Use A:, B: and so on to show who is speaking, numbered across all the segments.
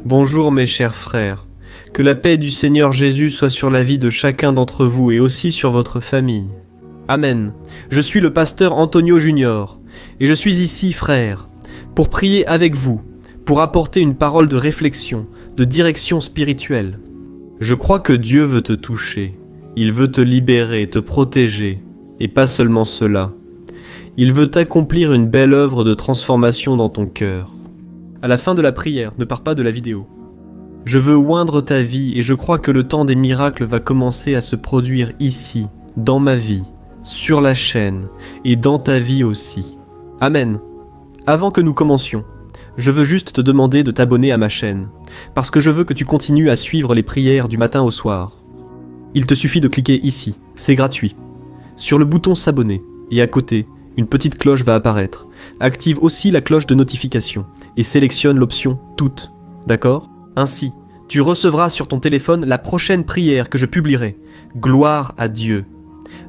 A: Bonjour mes chers frères, que la paix du Seigneur Jésus soit sur la vie de chacun d'entre vous et aussi sur votre famille. Amen. Je suis le pasteur Antonio Junior et je suis ici, frère, pour prier avec vous, pour apporter une parole de réflexion, de direction spirituelle. Je crois que Dieu veut te toucher, il veut te libérer, te protéger, et pas seulement cela. Il veut accomplir une belle œuvre de transformation dans ton cœur. À la fin de la prière, ne pars pas de la vidéo. Je veux oindre ta vie et je crois que le temps des miracles va commencer à se produire ici, dans ma vie, sur la chaîne et dans ta vie aussi. Amen. Avant que nous commencions, je veux juste te demander de t'abonner à ma chaîne, parce que je veux que tu continues à suivre les prières du matin au soir. Il te suffit de cliquer ici, c'est gratuit. Sur le bouton s'abonner, et à côté, une petite cloche va apparaître. Active aussi la cloche de notification et sélectionne l'option « Toutes ». D'accord ? Ainsi, tu recevras sur ton téléphone la prochaine prière que je publierai. Gloire à Dieu.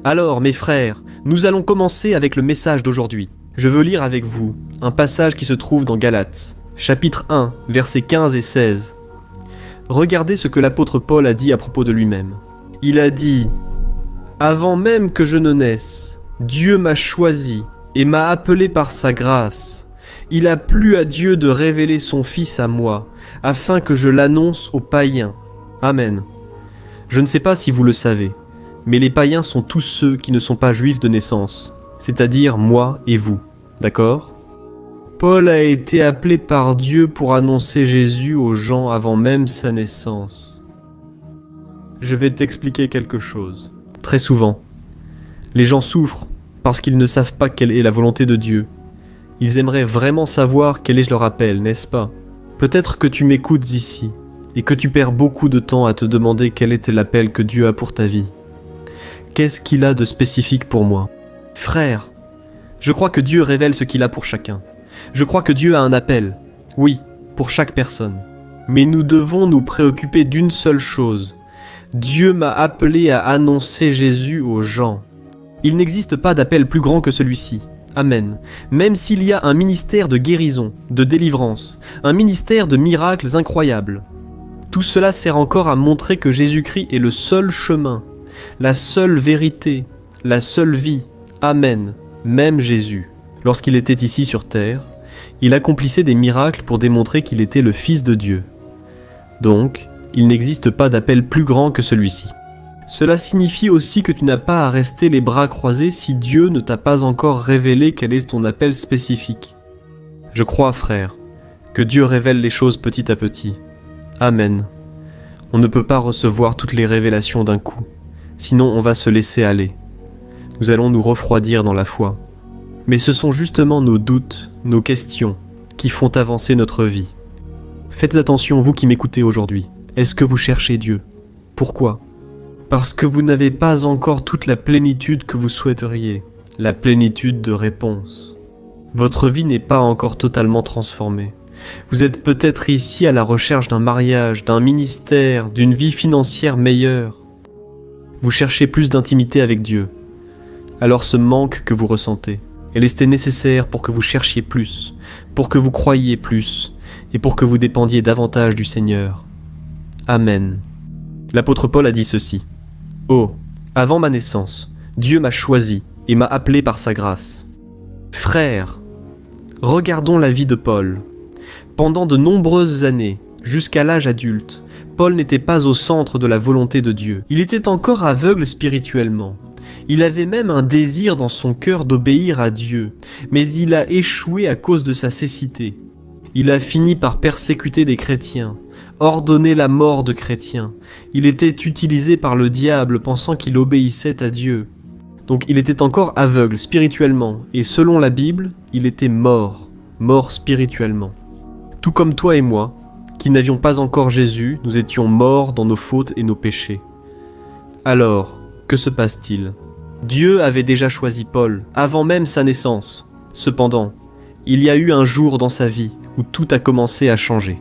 A: Alors, mes frères, nous allons commencer avec le message d'aujourd'hui. Je veux lire avec vous un passage qui se trouve dans Galates, chapitre 1, versets 15 et 16. Regardez ce que l'apôtre Paul a dit à propos de lui-même. Il a dit « Avant même que je ne naisse, Dieu m'a choisi et m'a appelé par sa grâce. Il a plu à Dieu de révéler son Fils à moi, afin que je l'annonce aux païens. Amen. » Je ne sais pas si vous le savez, mais les païens sont tous ceux qui ne sont pas juifs de naissance, c'est-à-dire moi et vous, d'accord ? Paul a été appelé par Dieu pour annoncer Jésus aux gens avant même sa naissance. Je vais t'expliquer quelque chose. Très souvent, les gens souffrent parce qu'ils ne savent pas quelle est la volonté de Dieu. Ils aimeraient vraiment savoir quel est leur appel, n'est-ce pas ? Peut-être que tu m'écoutes ici et que tu perds beaucoup de temps à te demander quel était l'appel que Dieu a pour ta vie. Qu'est-ce qu'il a de spécifique pour moi ? Frère, je crois que Dieu révèle ce qu'il a pour chacun. Je crois que Dieu a un appel, oui, pour chaque personne. Mais nous devons nous préoccuper d'une seule chose. Dieu m'a appelé à annoncer Jésus aux gens. Il n'existe pas d'appel plus grand que celui-ci. Amen. Même s'il y a un ministère de guérison, de délivrance, un ministère de miracles incroyables. Tout cela sert encore à montrer que Jésus-Christ est le seul chemin, la seule vérité, la seule vie. Amen. Même Jésus, lorsqu'il était ici sur terre, il accomplissait des miracles pour démontrer qu'il était le Fils de Dieu. Donc, il n'existe pas d'appel plus grand que celui-ci. Cela signifie aussi que tu n'as pas à rester les bras croisés si Dieu ne t'a pas encore révélé quel est ton appel spécifique. Je crois, frère, que Dieu révèle les choses petit à petit. Amen. On ne peut pas recevoir toutes les révélations d'un coup, sinon on va se laisser aller. Nous allons nous refroidir dans la foi. Mais ce sont justement nos doutes, nos questions, qui font avancer notre vie. Faites attention, vous qui m'écoutez aujourd'hui. Est-ce que vous cherchez Dieu ? Pourquoi ? Parce que vous n'avez pas encore toute la plénitude que vous souhaiteriez, la plénitude de réponse. Votre vie n'est pas encore totalement transformée. Vous êtes peut-être ici à la recherche d'un mariage, d'un ministère, d'une vie financière meilleure. Vous cherchez plus d'intimité avec Dieu. Alors ce manque que vous ressentez, elle était nécessaire pour que vous cherchiez plus, pour que vous croyiez plus, et pour que vous dépendiez davantage du Seigneur. Amen. L'apôtre Paul a dit ceci. « Oh, avant ma naissance, Dieu m'a choisi et m'a appelé par sa grâce. » Frères, regardons la vie de Paul. Pendant de nombreuses années, jusqu'à l'âge adulte, Paul n'était pas au centre de la volonté de Dieu. Il était encore aveugle spirituellement. Il avait même un désir dans son cœur d'obéir à Dieu, mais il a échoué à cause de sa cécité. Il a fini par persécuter des chrétiens, ordonner la mort de chrétiens. Il était utilisé par le diable pensant qu'il obéissait à Dieu. Donc il était encore aveugle spirituellement, et selon la Bible, il était mort spirituellement. Tout comme toi et moi, qui n'avions pas encore Jésus, nous étions morts dans nos fautes et nos péchés. Alors, que se passe-t-il ? Dieu avait déjà choisi Paul, avant même sa naissance. Cependant, il y a eu un jour dans sa vie où tout a commencé à changer.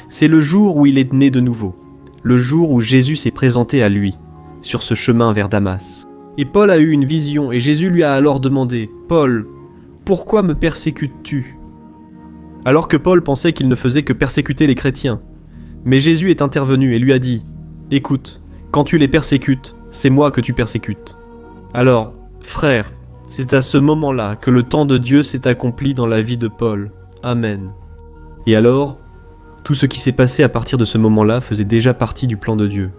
A: C'est le jour où il est né de nouveau, le jour où Jésus s'est présenté à lui, sur ce chemin vers Damas. Et Paul a eu une vision, et Jésus lui a alors demandé « Paul, pourquoi me persécutes-tu » Alors que Paul pensait qu'il ne faisait que persécuter les chrétiens, Mais Jésus est intervenu et lui a dit « Écoute, quand tu les persécutes, c'est moi que tu persécutes. » Alors, frère, c'est à ce moment-là que le temps de Dieu s'est accompli dans la vie de Paul. Amen. Et alors, tout ce qui s'est passé à partir de ce moment-là faisait déjà partie du plan de Dieu.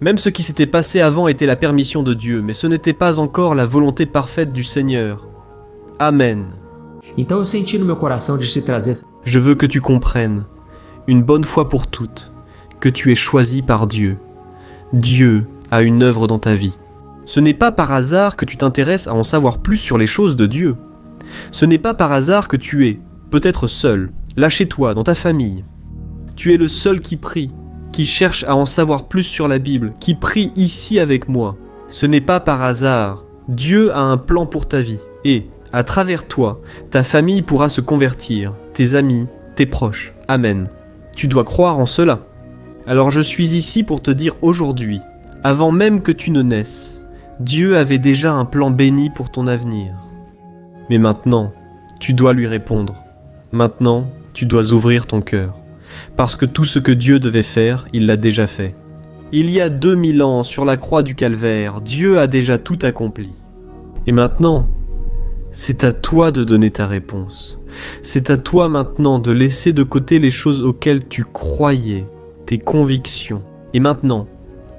A: Même ce qui s'était passé avant était la permission de Dieu, mais ce n'était pas encore la volonté parfaite du Seigneur. Amen.
B: Então eu senti no meu coração de te trazer.
A: Je veux que tu comprennes, une bonne fois pour toutes, que tu es choisi par Dieu. Dieu a une œuvre dans ta vie. Ce n'est pas par hasard que tu t'intéresses à en savoir plus sur les choses de Dieu. Ce n'est pas par hasard que tu es, peut-être seul, là chez toi, dans ta famille. Tu es le seul qui prie, qui cherche à en savoir plus sur la Bible, qui prie ici avec moi. Ce n'est pas par hasard. Dieu a un plan pour ta vie. Et, à travers toi, ta famille pourra se convertir, tes amis, tes proches. Amen. Tu dois croire en cela. Alors je suis ici pour te dire aujourd'hui, avant même que tu ne naisses, Dieu avait déjà un plan béni pour ton avenir. Mais maintenant, tu dois lui répondre. Maintenant, tu dois ouvrir ton cœur. Parce que tout ce que Dieu devait faire, il l'a déjà fait. Il y a 2000 ans, sur la croix du Calvaire, Dieu a déjà tout accompli. Et maintenant, c'est à toi de donner ta réponse. C'est à toi maintenant de laisser de côté les choses auxquelles tu croyais, tes convictions. Et maintenant,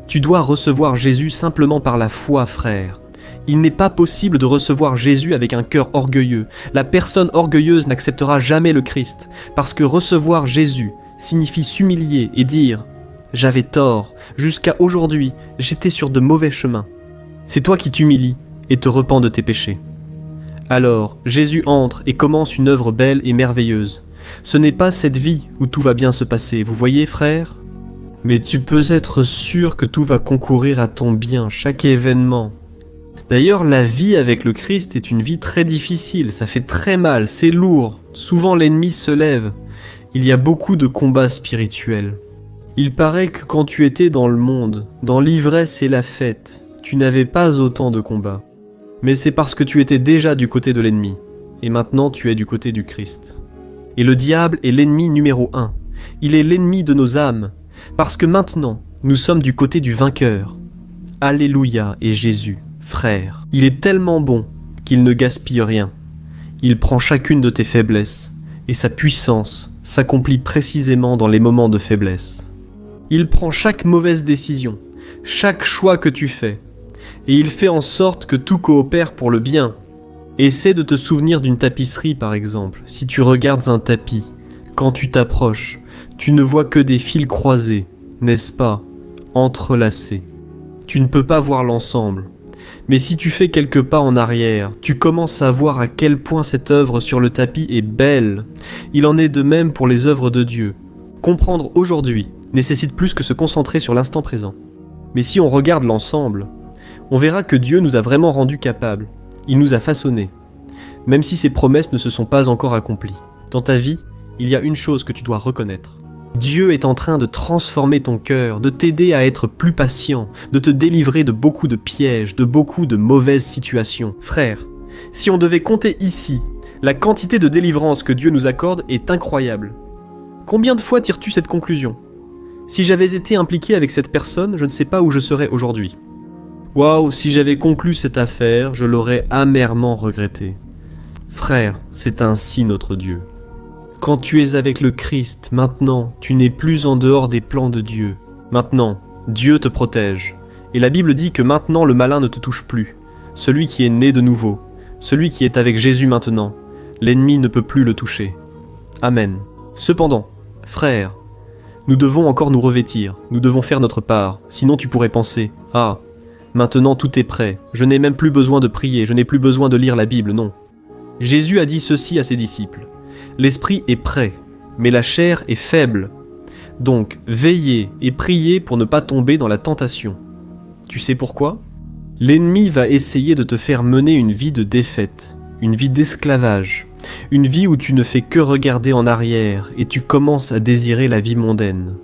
A: tu dois recevoir Jésus simplement par la foi, frère. Il n'est pas possible de recevoir Jésus avec un cœur orgueilleux. La personne orgueilleuse n'acceptera jamais le Christ, parce que recevoir Jésus signifie s'humilier et dire « J'avais tort, jusqu'à aujourd'hui, j'étais sur de mauvais chemins ». C'est toi qui t'humilies et te repens de tes péchés. Alors, Jésus entre et commence une œuvre belle et merveilleuse. Ce n'est pas cette vie où tout va bien se passer, vous voyez, frère ? Mais tu peux être sûr que tout va concourir à ton bien, chaque événement. D'ailleurs, la vie avec le Christ est une vie très difficile, ça fait très mal, c'est lourd. Souvent l'ennemi se lève. Il y a beaucoup de combats spirituels. Il paraît que quand tu étais dans le monde, dans l'ivresse et la fête, tu n'avais pas autant de combats. Mais c'est parce que tu étais déjà du côté de l'ennemi, et maintenant tu es du côté du Christ. Et le diable est l'ennemi numéro 1. Il est l'ennemi de nos âmes, parce que maintenant, nous sommes du côté du vainqueur. Alléluia et Jésus, frère. Il est tellement bon qu'il ne gaspille rien. Il prend chacune de tes faiblesses, et sa puissance s'accomplit précisément dans les moments de faiblesse. Il prend chaque mauvaise décision, chaque choix que tu fais, et il fait en sorte que tout coopère pour le bien. Essaie de te souvenir d'une tapisserie par exemple. Si tu regardes un tapis, quand tu t'approches, tu ne vois que des fils croisés, n'est-ce pas, entrelacés. Tu ne peux pas voir l'ensemble. Mais si tu fais quelques pas en arrière, tu commences à voir à quel point cette œuvre sur le tapis est belle. Il en est de même pour les œuvres de Dieu. Comprendre aujourd'hui nécessite plus que se concentrer sur l'instant présent. Mais si on regarde l'ensemble, on verra que Dieu nous a vraiment rendus capables. Il nous a façonnés. Même si ses promesses ne se sont pas encore accomplies. Dans ta vie, il y a une chose que tu dois reconnaître. Dieu est en train de transformer ton cœur, de t'aider à être plus patient, de te délivrer de beaucoup de pièges, de beaucoup de mauvaises situations. Frère, si on devait compter ici, la quantité de délivrance que Dieu nous accorde est incroyable. Combien de fois tires-tu cette conclusion ? Si j'avais été impliqué avec cette personne, je ne sais pas où je serais aujourd'hui. Waouh, si j'avais conclu cette affaire, je l'aurais amèrement regretté. Frère, c'est ainsi notre Dieu. Quand tu es avec le Christ, maintenant, tu n'es plus en dehors des plans de Dieu. Maintenant, Dieu te protège. Et la Bible dit que maintenant le malin ne te touche plus. Celui qui est né de nouveau, celui qui est avec Jésus maintenant, l'ennemi ne peut plus le toucher. Amen. Cependant, frère, nous devons encore nous revêtir, nous devons faire notre part, sinon tu pourrais penser « Ah, maintenant tout est prêt, je n'ai même plus besoin de prier, je n'ai plus besoin de lire la Bible, non. » Jésus a dit ceci à ses disciples. L'esprit est prêt, mais la chair est faible. Donc, veillez et priez pour ne pas tomber dans la tentation. Tu sais pourquoi ? L'ennemi va essayer de te faire mener une vie de défaite, une vie d'esclavage, une vie où tu ne fais que regarder en arrière et tu commences à désirer la vie mondaine.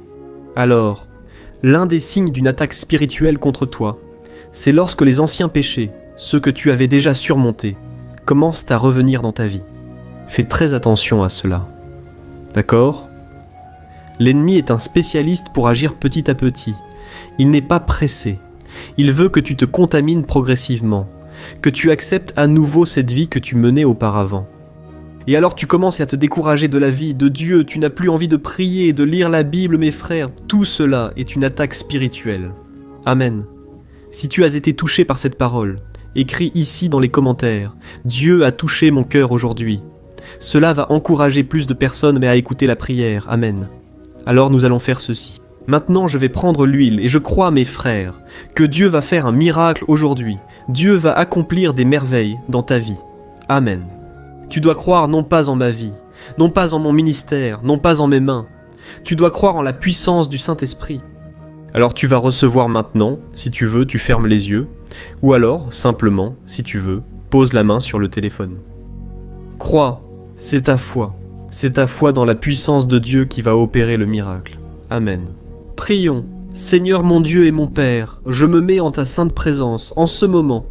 A: Alors, l'un des signes d'une attaque spirituelle contre toi, c'est lorsque les anciens péchés, ceux que tu avais déjà surmontés, commencent à revenir dans ta vie. Fais très attention à cela. D'accord ? L'ennemi est un spécialiste pour agir petit à petit. Il n'est pas pressé. Il veut que tu te contamines progressivement, que tu acceptes à nouveau cette vie que tu menais auparavant. Et alors tu commences à te décourager de la vie, de Dieu, tu n'as plus envie de prier, de lire la Bible, mes frères. Tout cela est une attaque spirituelle. Amen. Si tu as été touché par cette parole, écris ici dans les commentaires « Dieu a touché mon cœur aujourd'hui ». Cela va encourager plus de personnes à écouter la prière. Amen. Alors nous allons faire ceci. Maintenant je vais prendre l'huile et je crois, mes frères, que Dieu va faire un miracle aujourd'hui. Dieu va accomplir des merveilles dans ta vie. Amen. Tu dois croire non pas en ma vie, non pas en mon ministère, non pas en mes mains. Tu dois croire en la puissance du Saint-Esprit. Alors tu vas recevoir maintenant, si tu veux, tu fermes les yeux, ou alors, simplement, si tu veux, pose la main sur le téléphone. Crois, c'est ta foi dans la puissance de Dieu qui va opérer le miracle. Amen. Prions. Seigneur mon Dieu et mon Père, je me mets en ta sainte présence, en ce moment.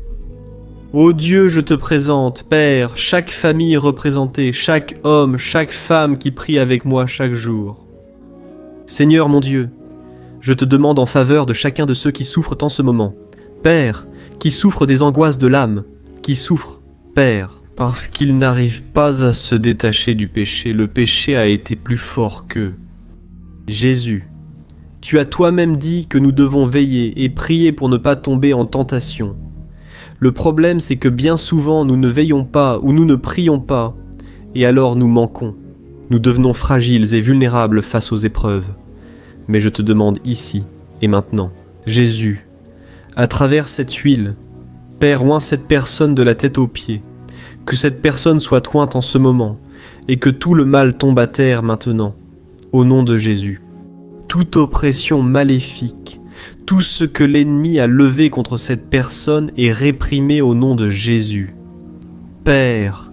A: Ô Dieu, je te présente, Père, chaque famille représentée, chaque homme, chaque femme qui prie avec moi chaque jour. Seigneur mon Dieu, je te demande en faveur de chacun de ceux qui souffrent en ce moment. Père, qui souffrent des angoisses de l'âme, qui souffrent, Père, parce qu'ils n'arrivent pas à se détacher du péché. Le péché a été plus fort qu'eux. Jésus, tu as toi-même dit que nous devons veiller et prier pour ne pas tomber en tentation. Le problème, c'est que bien souvent, nous ne veillons pas ou nous ne prions pas, et alors nous manquons. Nous devenons fragiles et vulnérables face aux épreuves. Mais je te demande ici et maintenant, Jésus, à travers cette huile, Père, oins cette personne de la tête aux pieds, que cette personne soit ointe en ce moment, et que tout le mal tombe à terre maintenant, au nom de Jésus. Toute oppression maléfique, tout ce que l'ennemi a levé contre cette personne est réprimé au nom de Jésus. Père,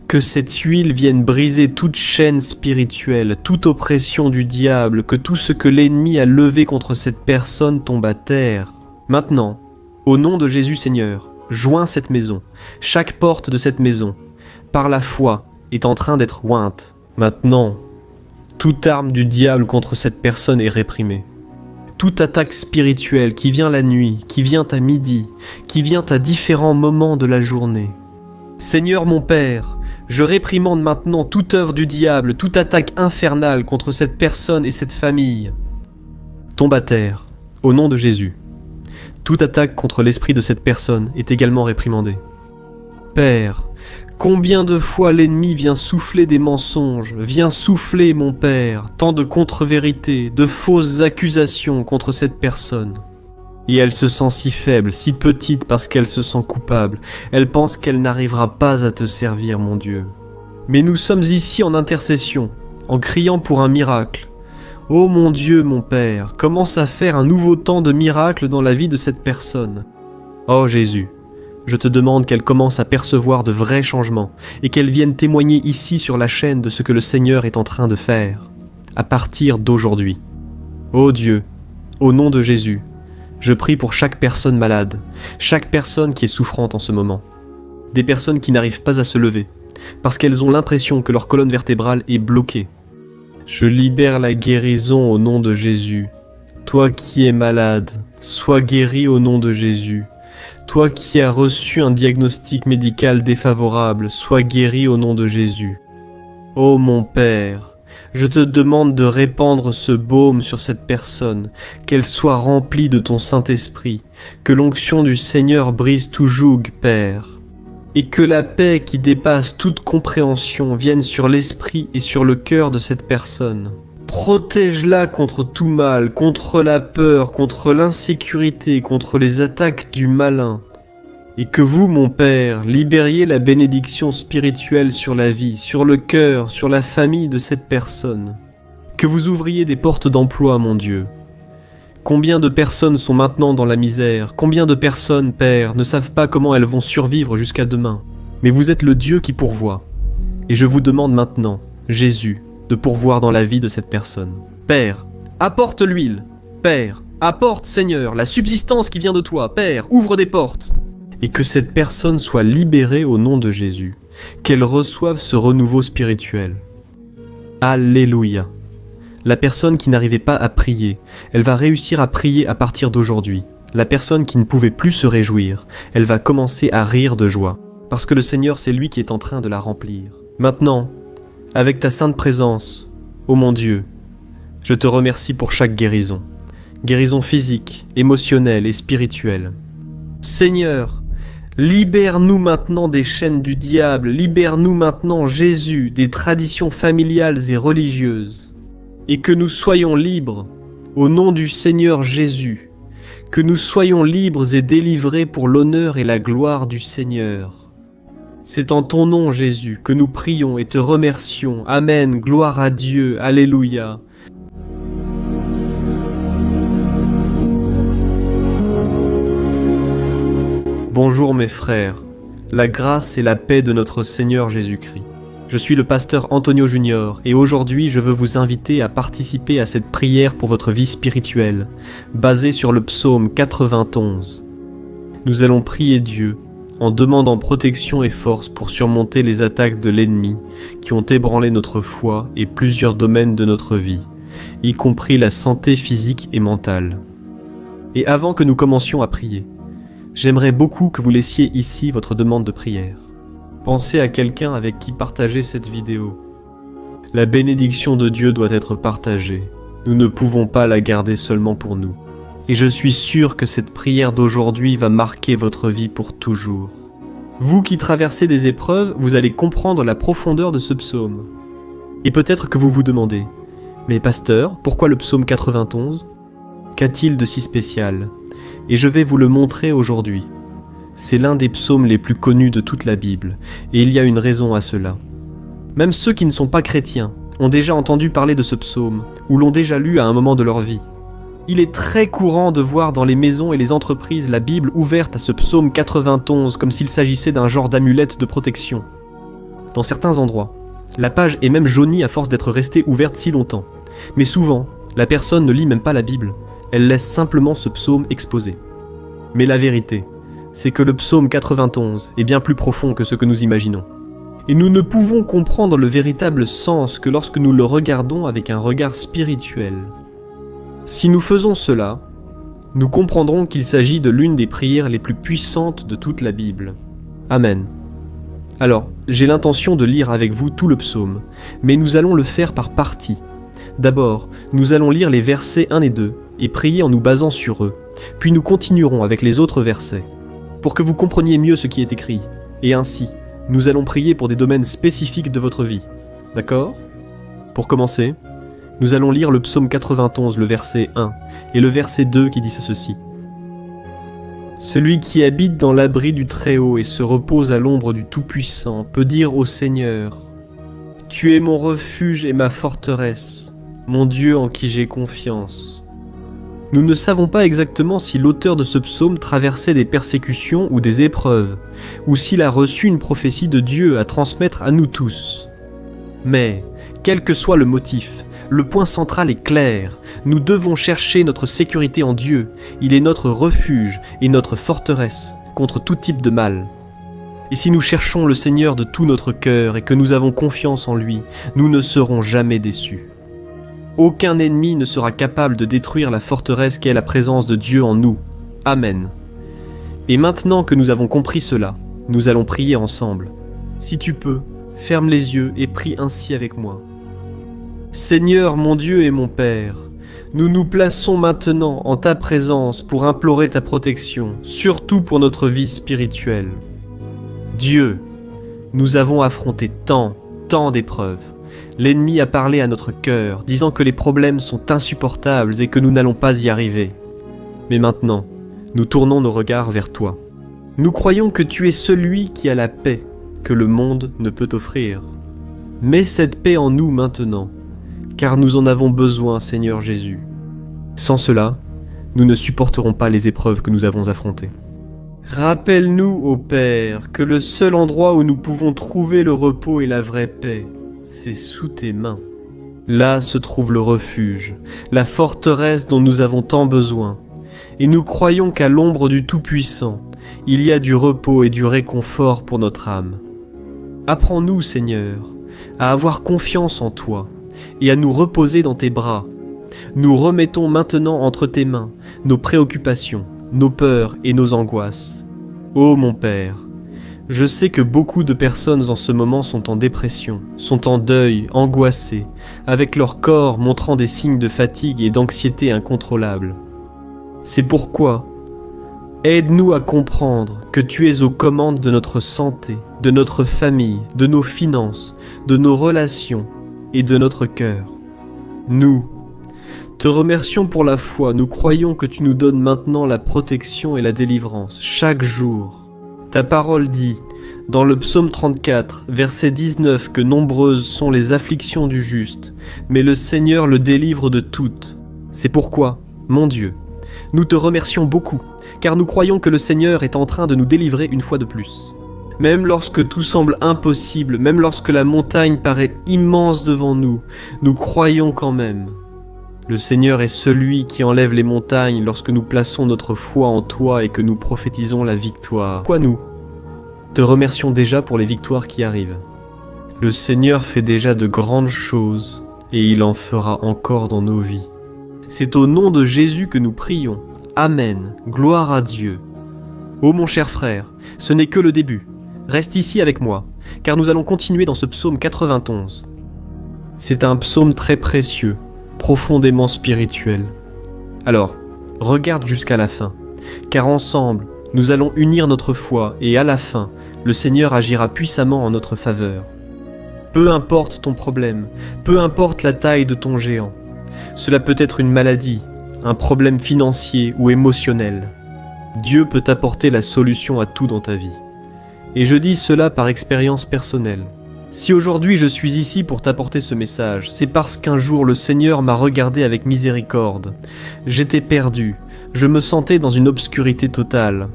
A: que cette huile vienne briser toute chaîne spirituelle, toute oppression du diable, que tout ce que l'ennemi a levé contre cette personne tombe à terre. Maintenant, au nom de Jésus Seigneur, joins cette maison, chaque porte de cette maison, par la foi, est en train d'être ointe. Maintenant, toute arme du diable contre cette personne est réprimée. Toute attaque spirituelle qui vient la nuit, qui vient à midi, qui vient à différents moments de la journée. Seigneur mon Père, je réprimande maintenant toute œuvre du diable, toute attaque infernale contre cette personne et cette famille. Tombe à terre, au nom de Jésus. Toute attaque contre l'esprit de cette personne est également réprimandée. Père, combien de fois l'ennemi vient souffler des mensonges, vient souffler, mon Père, tant de contre-vérités, de fausses accusations contre cette personne. Et elle se sent si faible, si petite parce qu'elle se sent coupable. Elle pense qu'elle n'arrivera pas à te servir, mon Dieu. Mais nous sommes ici en intercession, en criant pour un miracle. Ô mon Dieu, mon Père, commence à faire un nouveau temps de miracle dans la vie de cette personne. Oh Jésus, je te demande qu'elle commence à percevoir de vrais changements et qu'elle vienne témoigner ici sur la chaîne de ce que le Seigneur est en train de faire, à partir d'aujourd'hui. Ô Dieu, au nom de Jésus, je prie pour chaque personne malade, chaque personne qui est souffrante en ce moment. Des personnes qui n'arrivent pas à se lever, parce qu'elles ont l'impression que leur colonne vertébrale est bloquée. Je libère la guérison au nom de Jésus. Toi qui es malade, sois guéri au nom de Jésus. Toi qui as reçu un diagnostic médical défavorable, sois guéri au nom de Jésus. Ô mon Père, je te demande de répandre ce baume sur cette personne, qu'elle soit remplie de ton Saint-Esprit, que l'onction du Seigneur brise tout joug, Père, et que la paix qui dépasse toute compréhension vienne sur l'esprit et sur le cœur de cette personne. Protège-la contre tout mal, contre la peur, contre l'insécurité, contre les attaques du malin. Et que vous, mon Père, libériez la bénédiction spirituelle sur la vie, sur le cœur, sur la famille de cette personne. Que vous ouvriez des portes d'emploi, mon Dieu. Combien de personnes sont maintenant dans la misère? Combien de personnes, Père, ne savent pas comment elles vont survivre jusqu'à demain? Mais vous êtes le Dieu qui pourvoit. Et je vous demande maintenant, Jésus, de pourvoir dans la vie de cette personne. Père, apporte l'huile. Père, apporte, Seigneur, la subsistance qui vient de toi. Père, ouvre des portes. Et que cette personne soit libérée au nom de Jésus. Qu'elle reçoive ce renouveau spirituel. Alléluia. La personne qui n'arrivait pas à prier, elle va réussir à prier à partir d'aujourd'hui. La personne qui ne pouvait plus se réjouir, elle va commencer à rire de joie, parce que le Seigneur, c'est lui qui est en train de la remplir. Maintenant, avec ta sainte présence, ô mon Dieu, je te remercie pour chaque guérison. Guérison physique, émotionnelle et spirituelle. Seigneur, libère-nous maintenant des chaînes du diable, libère-nous maintenant, Jésus, des traditions familiales et religieuses, et que nous soyons libres, au nom du Seigneur Jésus, que nous soyons libres et délivrés pour l'honneur et la gloire du Seigneur. C'est en ton nom, Jésus, que nous prions et te remercions. Amen, gloire à Dieu, alléluia. Bonjour mes frères, la grâce et la paix de notre Seigneur Jésus-Christ. Je suis le pasteur Antonio Junior et aujourd'hui je veux vous inviter à participer à cette prière pour votre vie spirituelle, basée sur le psaume 91. Nous allons prier Dieu en demandant protection et force pour surmonter les attaques de l'ennemi qui ont ébranlé notre foi et plusieurs domaines de notre vie, y compris la santé physique et mentale. Et avant que nous commencions à prier, j'aimerais beaucoup que vous laissiez ici votre demande de prière. Pensez à quelqu'un avec qui partager cette vidéo. La bénédiction de Dieu doit être partagée. Nous ne pouvons pas la garder seulement pour nous. Et je suis sûr que cette prière d'aujourd'hui va marquer votre vie pour toujours. Vous qui traversez des épreuves, vous allez comprendre la profondeur de ce psaume. Et peut-être que vous vous demandez, mais pasteur, pourquoi le psaume 91 ? Qu'a-t-il de si spécial ? Et je vais vous le montrer aujourd'hui. C'est l'un des psaumes les plus connus de toute la Bible, et il y a une raison à cela. Même ceux qui ne sont pas chrétiens ont déjà entendu parler de ce psaume, ou l'ont déjà lu à un moment de leur vie. Il est très courant de voir dans les maisons et les entreprises la Bible ouverte à ce psaume 91 comme s'il s'agissait d'un genre d'amulette de protection. Dans certains endroits, la page est même jaunie à force d'être restée ouverte si longtemps. Mais souvent, la personne ne lit même pas la Bible. Elle laisse simplement ce psaume exposé. Mais la vérité, c'est que le psaume 91 est bien plus profond que ce que nous imaginons. Et nous ne pouvons comprendre le véritable sens que lorsque nous le regardons avec un regard spirituel. Si nous faisons cela, nous comprendrons qu'il s'agit de l'une des prières les plus puissantes de toute la Bible. Amen. Alors, j'ai l'intention de lire avec vous tout le psaume, mais nous allons le faire par parties. D'abord, nous allons lire les versets 1 et 2, et prier en nous basant sur eux. Puis nous continuerons avec les autres versets, pour que vous compreniez mieux ce qui est écrit. Et ainsi, nous allons prier pour des domaines spécifiques de votre vie. D'accord ? Pour commencer, nous allons lire le psaume 91, le verset 1, et le verset 2 qui dit ceci. « Celui qui habite dans l'abri du Très-Haut et se repose à l'ombre du Tout-Puissant peut dire au Seigneur, « Tu es mon refuge et ma forteresse, mon Dieu en qui j'ai confiance. » Nous ne savons pas exactement si l'auteur de ce psaume traversait des persécutions ou des épreuves, ou s'il a reçu une prophétie de Dieu à transmettre à nous tous. Mais, quel que soit le motif, le point central est clair. Nous devons chercher notre sécurité en Dieu. Il est notre refuge et notre forteresse contre tout type de mal. Et si nous cherchons le Seigneur de tout notre cœur et que nous avons confiance en lui, nous ne serons jamais déçus. Aucun ennemi ne sera capable de détruire la forteresse qu'est la présence de Dieu en nous. Amen. Et maintenant que nous avons compris cela, nous allons prier ensemble. Si tu peux, ferme les yeux et prie ainsi avec moi. Seigneur mon Dieu et mon Père, nous nous plaçons maintenant en ta présence pour implorer ta protection, surtout pour notre vie spirituelle. Dieu, nous avons affronté tant d'épreuves. L'ennemi a parlé à notre cœur, disant que les problèmes sont insupportables et que nous n'allons pas y arriver. Mais maintenant, nous tournons nos regards vers toi. Nous croyons que tu es celui qui a la paix que le monde ne peut offrir. Mets cette paix en nous maintenant, car nous en avons besoin, Seigneur Jésus. Sans cela, nous ne supporterons pas les épreuves que nous avons affrontées. Rappelle-nous, ô Père, que le seul endroit où nous pouvons trouver le repos et la vraie paix, c'est sous tes mains. Là se trouve le refuge, la forteresse dont nous avons tant besoin. Et nous croyons qu'à l'ombre du Tout-Puissant, il y a du repos et du réconfort pour notre âme. Apprends-nous, Seigneur, à avoir confiance en toi et à nous reposer dans tes bras. Nous remettons maintenant entre tes mains nos préoccupations, nos peurs et nos angoisses. Ô mon Père, je sais que beaucoup de personnes en ce moment sont en dépression, sont en deuil, angoissées, avec leur corps montrant des signes de fatigue et d'anxiété incontrôlables. C'est pourquoi, aide-nous à comprendre que tu es aux commandes de notre santé, de notre famille, de nos finances, de nos relations et de notre cœur. Nous te remercions pour la foi, nous croyons que tu nous donnes maintenant la protection et la délivrance, chaque jour. Ta parole dit, dans le psaume 34, verset 19, que nombreuses sont les afflictions du juste, mais le Seigneur le délivre de toutes. C'est pourquoi, mon Dieu, nous te remercions beaucoup, car nous croyons que le Seigneur est en train de nous délivrer une fois de plus. Même lorsque tout semble impossible, même lorsque la montagne paraît immense devant nous, nous croyons quand même. Le Seigneur est celui qui enlève les montagnes lorsque nous plaçons notre foi en toi et que nous prophétisons la victoire. Quoi nous te remercions déjà pour les victoires qui arrivent. Le Seigneur fait déjà de grandes choses et il en fera encore dans nos vies. C'est au nom de Jésus que nous prions. Amen. Gloire à Dieu. Ô mon cher frère, ce n'est que le début. Reste ici avec moi, car nous allons continuer dans ce psaume 91. C'est un psaume très précieux, profondément spirituel. Alors, regarde jusqu'à la fin, car ensemble, nous allons unir notre foi et à la fin, le Seigneur agira puissamment en notre faveur. Peu importe ton problème, peu importe la taille de ton géant, cela peut être une maladie, un problème financier ou émotionnel. Dieu peut apporter la solution à tout dans ta vie. Et je dis cela par expérience personnelle. Si aujourd'hui je suis ici pour t'apporter ce message, c'est parce qu'un jour le Seigneur m'a regardé avec miséricorde. J'étais perdu, je me sentais dans une obscurité totale.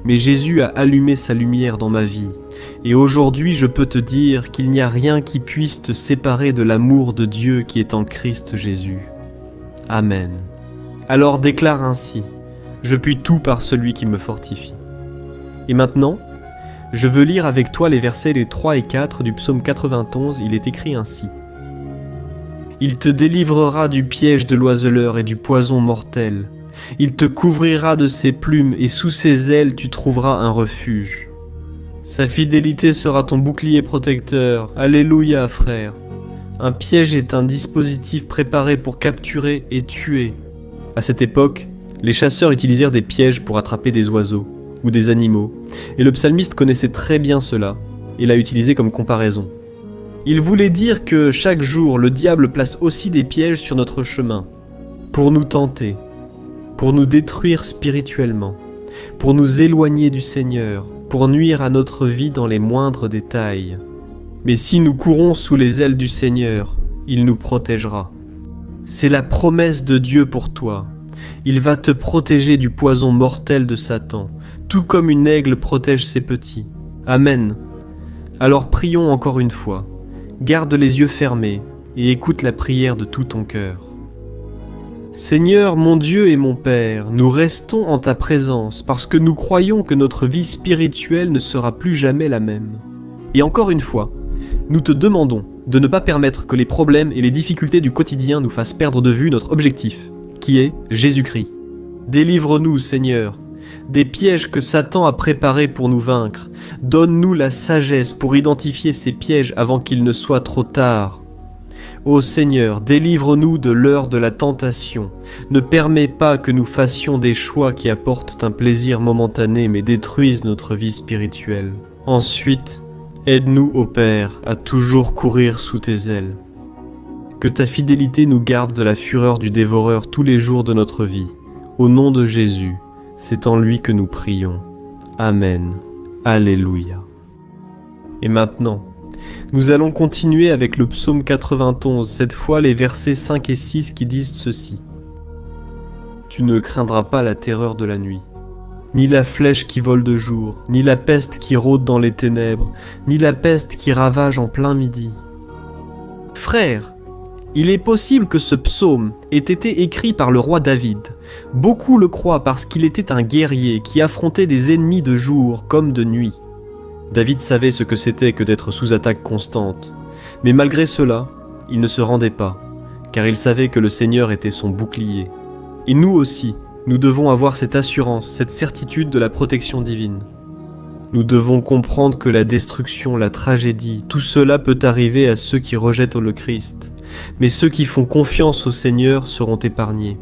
A: Mais Jésus a allumé sa lumière dans ma vie. Et aujourd'hui je peux te dire qu'il n'y a rien qui puisse te séparer de l'amour de Dieu qui est en Christ Jésus. Amen. Alors déclare ainsi, je puis tout par celui qui me fortifie. Et maintenant, je veux lire avec toi les versets 3 et 4 du psaume 91, il est écrit ainsi. Il te délivrera du piège de l'oiseleur et du poison mortel. Il te couvrira de ses plumes et sous ses ailes tu trouveras un refuge. Sa fidélité sera ton bouclier protecteur. Alléluia, frère. Un piège est un dispositif préparé pour capturer et tuer. À cette époque, les chasseurs utilisèrent des pièges pour attraper des oiseaux ou des animaux, et le psalmiste connaissait très bien cela, et l'a utilisé comme comparaison. Il voulait dire que chaque jour, le diable place aussi des pièges sur notre chemin, pour nous tenter, pour nous détruire spirituellement, pour nous éloigner du Seigneur, pour nuire à notre vie dans les moindres détails. Mais si nous courons sous les ailes du Seigneur, il nous protégera. C'est la promesse de Dieu pour toi. Il va te protéger du poison mortel de Satan, tout comme une aigle protège ses petits. Amen. Alors prions encore une fois. Garde les yeux fermés et écoute la prière de tout ton cœur. Seigneur, mon Dieu et mon Père, nous restons en ta présence parce que nous croyons que notre vie spirituelle ne sera plus jamais la même. Et encore une fois, nous te demandons de ne pas permettre que les problèmes et les difficultés du quotidien nous fassent perdre de vue notre objectif, qui est Jésus-Christ. Délivre-nous, Seigneur, des pièges que Satan a préparés pour nous vaincre. Donne-nous la sagesse pour identifier ces pièges avant qu'il ne soit trop tard. Ô Seigneur, délivre-nous de l'heure de la tentation. Ne permets pas que nous fassions des choix qui apportent un plaisir momentané mais détruisent notre vie spirituelle. Ensuite, aide-nous, ô Père, à toujours courir sous tes ailes. Que ta fidélité nous garde de la fureur du dévoreur tous les jours de notre vie. Au nom de Jésus, c'est en lui que nous prions. Amen. Alléluia. Et maintenant, nous allons continuer avec le psaume 91, cette fois les versets 5 et 6 qui disent ceci. Tu ne craindras pas la terreur de la nuit, ni la flèche qui vole de jour, ni la peste qui rôde dans les ténèbres, ni la peste qui ravage en plein midi. Frères, il est possible que ce psaume ait été écrit par le roi David. Beaucoup le croient parce qu'il était un guerrier qui affrontait des ennemis de jour comme de nuit. David savait ce que c'était que d'être sous attaque constante. Mais malgré cela, il ne se rendait pas, car il savait que le Seigneur était son bouclier. Et nous aussi, nous devons avoir cette assurance, cette certitude de la protection divine. Nous devons comprendre que la destruction, la tragédie, tout cela peut arriver à ceux qui rejettent le Christ, mais ceux qui font confiance au Seigneur seront épargnés.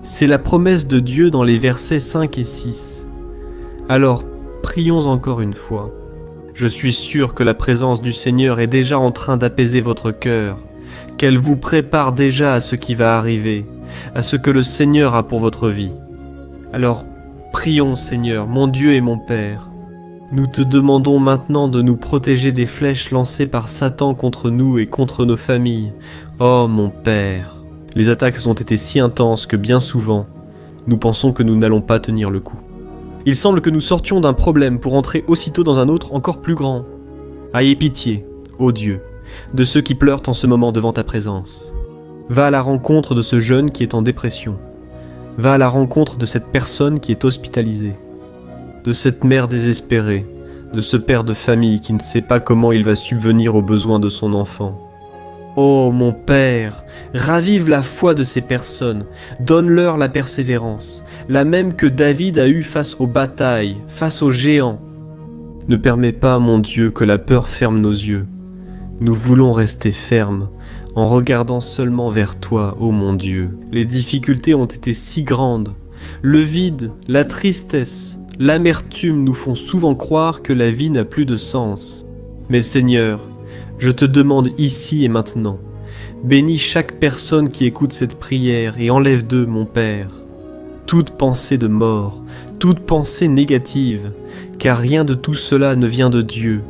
A: C'est la promesse de Dieu dans les versets 5 et 6. Alors, prions encore une fois. Je suis sûr que la présence du Seigneur est déjà en train d'apaiser votre cœur, qu'elle vous prépare déjà à ce qui va arriver, à ce que le Seigneur a pour votre vie. Alors, prions Seigneur, mon Dieu et mon Père. Nous te demandons maintenant de nous protéger des flèches lancées par Satan contre nous et contre nos familles. Oh mon Père, les attaques ont été si intenses que bien souvent, nous pensons que nous n'allons pas tenir le coup. Il semble que nous sortions d'un problème pour entrer aussitôt dans un autre encore plus grand. Ayez pitié, ô Dieu, de ceux qui pleurent en ce moment devant ta présence. Va à la rencontre de ce jeune qui est en dépression. Va à la rencontre de cette personne qui est hospitalisée. De cette mère désespérée, de ce père de famille qui ne sait pas comment il va subvenir aux besoins de son enfant. Oh mon Père, ravive la foi de ces personnes, donne-leur la persévérance, la même que David a eue face aux batailles, face aux géants. Ne permets pas, mon Dieu, que la peur ferme nos yeux. Nous voulons rester fermes, en regardant seulement vers toi, ô mon Dieu. Les difficultés ont été si grandes, le vide, la tristesse, l'amertume nous font souvent croire que la vie n'a plus de sens. Mais Seigneur, je te demande ici et maintenant, bénis chaque personne qui écoute cette prière et enlève d'eux, mon Père, toute pensée de mort, toute pensée négative, car rien de tout cela ne vient de Dieu,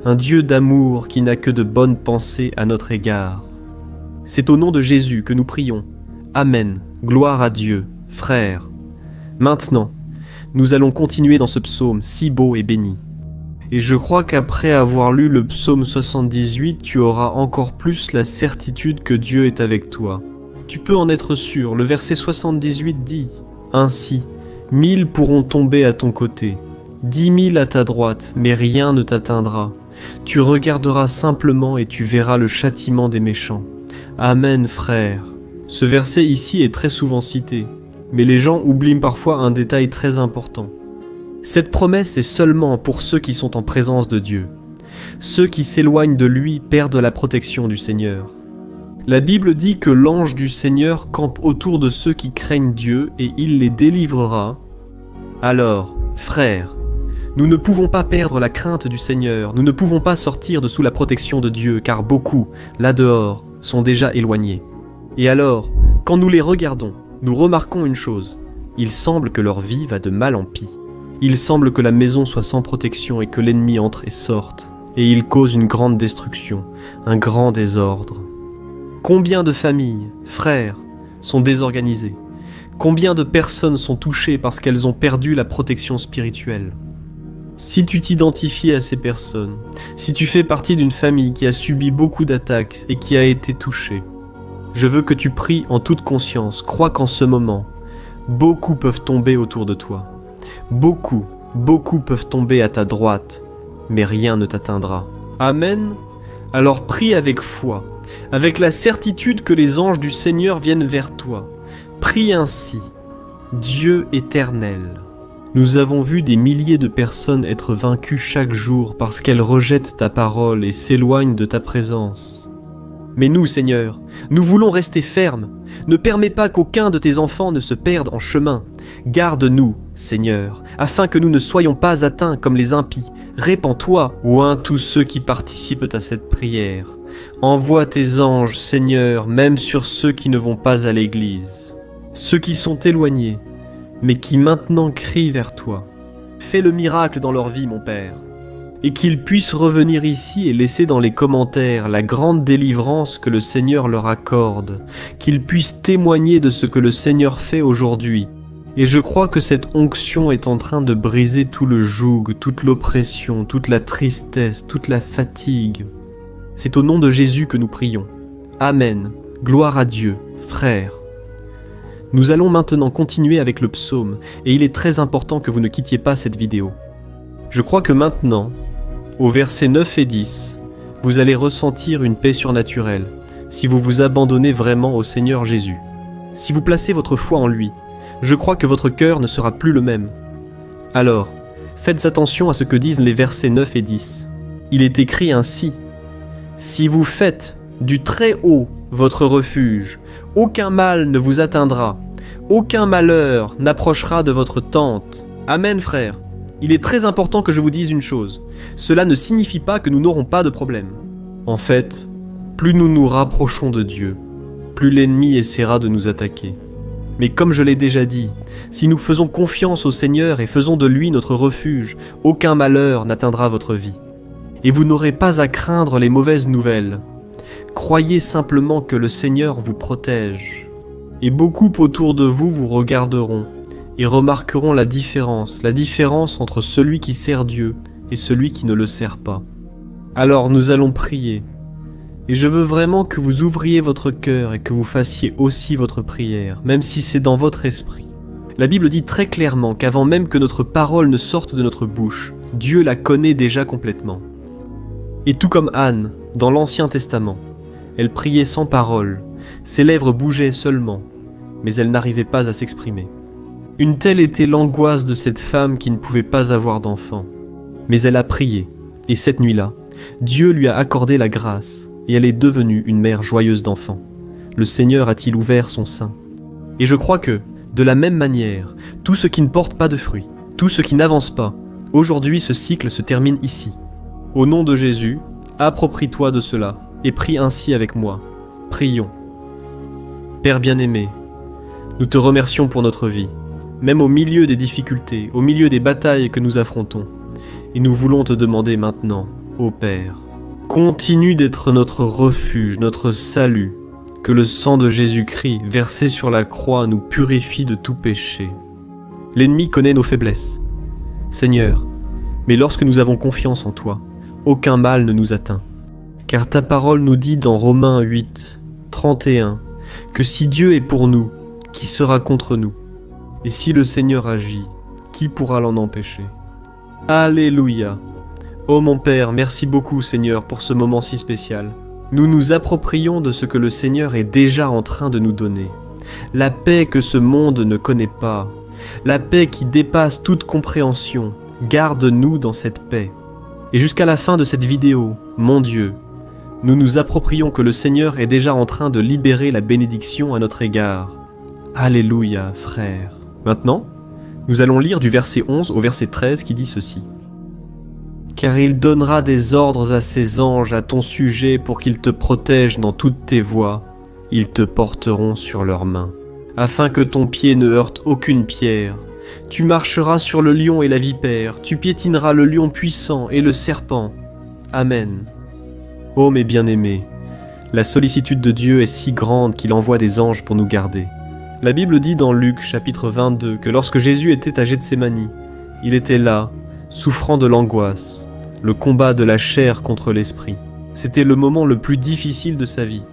A: un Dieu d'amour qui n'a que de bonnes pensées à notre égard. C'est au nom de Jésus que nous prions. Amen. Gloire à Dieu, frères. Maintenant, nous allons continuer dans ce psaume si beau et béni. Et je crois qu'après avoir lu le psaume 78, tu auras encore plus la certitude que Dieu est avec toi. Tu peux en être sûr, le verset 78 dit « Ainsi, 1000 pourront tomber à ton côté, 10 000 à ta droite, mais rien ne t'atteindra. Tu regarderas simplement et tu verras le châtiment des méchants. Amen, frère. » Ce verset ici est très souvent cité, mais les gens oublient parfois un détail très important. Cette promesse est seulement pour ceux qui sont en présence de Dieu. Ceux qui s'éloignent de lui perdent la protection du Seigneur. La Bible dit que l'ange du Seigneur campe autour de ceux qui craignent Dieu et il les délivrera. Alors, frères, nous ne pouvons pas perdre la crainte du Seigneur, nous ne pouvons pas sortir de sous la protection de Dieu, car beaucoup, là dehors, sont déjà éloignés. Et alors, quand nous les regardons, nous remarquons une chose, il semble que leur vie va de mal en pis. Il semble que la maison soit sans protection et que l'ennemi entre et sorte, et il cause une grande destruction, un grand désordre. Combien de familles, frères, sont désorganisées? Combien de personnes sont touchées parce qu'elles ont perdu la protection spirituelle? Si tu t'identifies à ces personnes, si tu fais partie d'une famille qui a subi beaucoup d'attaques et qui a été touchée, je veux que tu pries en toute conscience, crois qu'en ce moment, beaucoup peuvent tomber autour de toi. Beaucoup peuvent tomber à ta droite, mais rien ne t'atteindra. Amen. Alors prie avec foi, avec la certitude que les anges du Seigneur viennent vers toi. Prie ainsi, Dieu éternel. Nous avons vu des milliers de personnes être vaincues chaque jour parce qu'elles rejettent ta parole et s'éloignent de ta présence. Mais nous, Seigneur, nous voulons rester fermes. Ne permets pas qu'aucun de tes enfants ne se perde en chemin. Garde-nous, Seigneur, afin que nous ne soyons pas atteints comme les impies. Répands-toi, oint tous ceux qui participent à cette prière. Envoie tes anges, Seigneur, même sur ceux qui ne vont pas à l'église. Ceux qui sont éloignés, mais qui maintenant crient vers toi. Fais le miracle dans leur vie, mon Père. Et qu'ils puissent revenir ici et laisser dans les commentaires la grande délivrance que le Seigneur leur accorde, qu'ils puissent témoigner de ce que le Seigneur fait aujourd'hui. Et je crois que cette onction est en train de briser tout le joug, toute l'oppression, toute la tristesse, toute la fatigue. C'est au nom de Jésus que nous prions. Amen. Gloire à Dieu, frères. Nous allons maintenant continuer avec le psaume, et il est très important que vous ne quittiez pas cette vidéo. Je crois que maintenant, au versets 9 et 10, vous allez ressentir une paix surnaturelle. si vous vous abandonnez vraiment au Seigneur Jésus. Si vous placez votre foi en lui, je crois que votre cœur ne sera plus le même. Alors, faites attention à ce que disent les versets 9 et 10. Il est écrit ainsi: « Si vous faites du très haut votre refuge, aucun mal ne vous atteindra, aucun malheur n'approchera de votre tente. » Amen, frères. Il est très important que je vous dise une chose. Cela ne signifie pas que nous n'aurons pas de problème. En fait, plus nous nous rapprochons de Dieu, plus l'ennemi essaiera de nous attaquer. Mais comme je l'ai déjà dit, si nous faisons confiance au Seigneur et faisons de lui notre refuge, aucun malheur n'atteindra votre vie. Et vous n'aurez pas à craindre les mauvaises nouvelles. Croyez simplement que le Seigneur vous protège. Et beaucoup autour de vous vous regarderont et remarqueront la différence entre celui qui sert Dieu et celui qui ne le sert pas. Alors nous allons prier. Et je veux vraiment que vous ouvriez votre cœur et que vous fassiez aussi votre prière, même si c'est dans votre esprit. La Bible dit très clairement qu'avant même que notre parole ne sorte de notre bouche, Dieu la connaît déjà complètement. Et tout comme Anne, dans l'Ancien Testament, elle priait sans parole, ses lèvres bougeaient seulement, mais elle n'arrivait pas à s'exprimer. Une telle était l'angoisse de cette femme qui ne pouvait pas avoir d'enfant. Mais elle a prié, et cette nuit-là, Dieu lui a accordé la grâce, et elle est devenue une mère joyeuse d'enfants. Le Seigneur a-t-il ouvert son sein? Et je crois que, de la même manière, tout ce qui ne porte pas de fruits, tout ce qui n'avance pas, aujourd'hui ce cycle se termine ici. Au nom de Jésus, approprie-toi de cela, et prie ainsi avec moi. Prions. Père bien-aimé, nous te remercions pour notre vie, même au milieu des difficultés, au milieu des batailles que nous affrontons. Et nous voulons te demander maintenant, ô Père, continue d'être notre refuge, notre salut, que le sang de Jésus-Christ versé sur la croix nous purifie de tout péché. L'ennemi connaît nos faiblesses. Seigneur, mais lorsque nous avons confiance en toi, aucun mal ne nous atteint. Car ta parole nous dit dans Romains 8, 31, que si Dieu est pour nous, qui sera contre nous? Et si le Seigneur agit, qui pourra l'en empêcher? Alléluia! Oh mon Père, merci beaucoup Seigneur pour ce moment si spécial. Nous nous approprions de ce que le Seigneur est déjà en train de nous donner. La paix que ce monde ne connaît pas, la paix qui dépasse toute compréhension, garde-nous dans cette paix. Et jusqu'à la fin de cette vidéo, mon Dieu, nous nous approprions que le Seigneur est déjà en train de libérer la bénédiction à notre égard. Alléluia, frères. Maintenant, nous allons lire du verset 11 au verset 13 qui dit ceci. « Car il donnera des ordres à ses anges à ton sujet pour qu'ils te protègent dans toutes tes voies. Ils te porteront sur leurs mains, afin que ton pied ne heurte aucune pierre. Tu marcheras sur le lion et la vipère, tu piétineras le lion puissant et le serpent. Amen. » Ô mes bien-aimés, la sollicitude de Dieu est si grande qu'il envoie des anges pour nous garder. La Bible dit dans Luc chapitre 22 que lorsque Jésus était à Gethsémani, il était là, souffrant de l'angoisse, le combat de la chair contre l'esprit. C'était le moment le plus difficile de sa vie.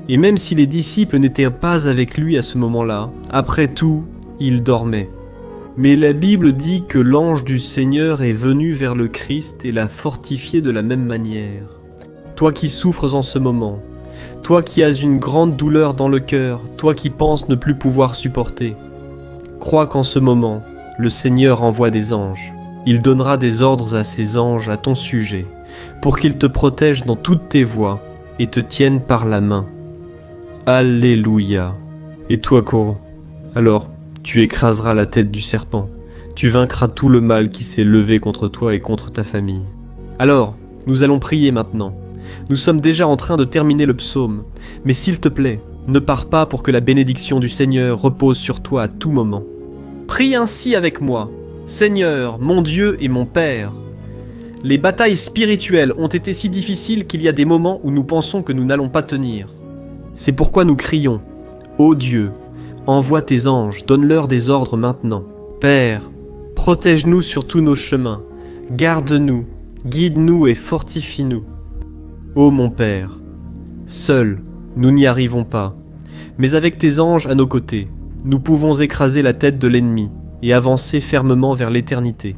A: Et même si les disciples n'étaient pas avec lui à ce moment-là, après tout, il dormait. Mais la Bible dit que l'ange du Seigneur est venu vers le Christ et l'a fortifié de la même manière. Toi qui souffres en ce moment, toi qui as une grande douleur dans le cœur, toi qui penses ne plus pouvoir supporter, crois qu'en ce moment, le Seigneur envoie des anges. Il donnera des ordres à ses anges à ton sujet, pour qu'ils te protègent dans toutes tes voies et te tiennent par la main. Alléluia. Et toi, Coro, alors, tu écraseras la tête du serpent. Tu vaincras tout le mal qui s'est levé contre toi et contre ta famille. Alors, nous allons prier maintenant. Nous sommes déjà en train de terminer le psaume, mais s'il te plaît, ne pars pas pour que la bénédiction du Seigneur repose sur toi à tout moment. Prie ainsi avec moi. Seigneur, mon Dieu et mon Père. Les batailles spirituelles ont été si difficiles qu'il y a des moments où nous pensons que nous n'allons pas tenir. C'est pourquoi nous crions, ô Dieu, envoie tes anges, donne-leur des ordres maintenant. Père, protège-nous sur tous nos chemins, garde-nous, guide-nous et fortifie-nous. Ô mon Père, seuls, nous n'y arrivons pas, mais avec tes anges à nos côtés, nous pouvons écraser la tête de l'ennemi et avancer fermement vers l'éternité.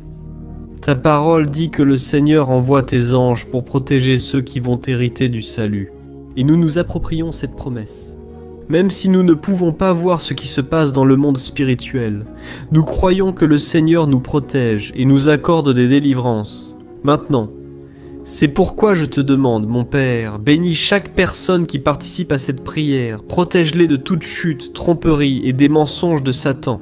A: Ta parole dit que le Seigneur envoie tes anges pour protéger ceux qui vont hériter du salut. et nous nous approprions cette promesse. Même si nous ne pouvons pas voir ce qui se passe dans le monde spirituel, nous croyons que le Seigneur nous protège et nous accorde des délivrances. Maintenant, c'est pourquoi je te demande, mon Père, bénis chaque personne qui participe à cette prière, protège-les de toute chute, tromperie et des mensonges de Satan.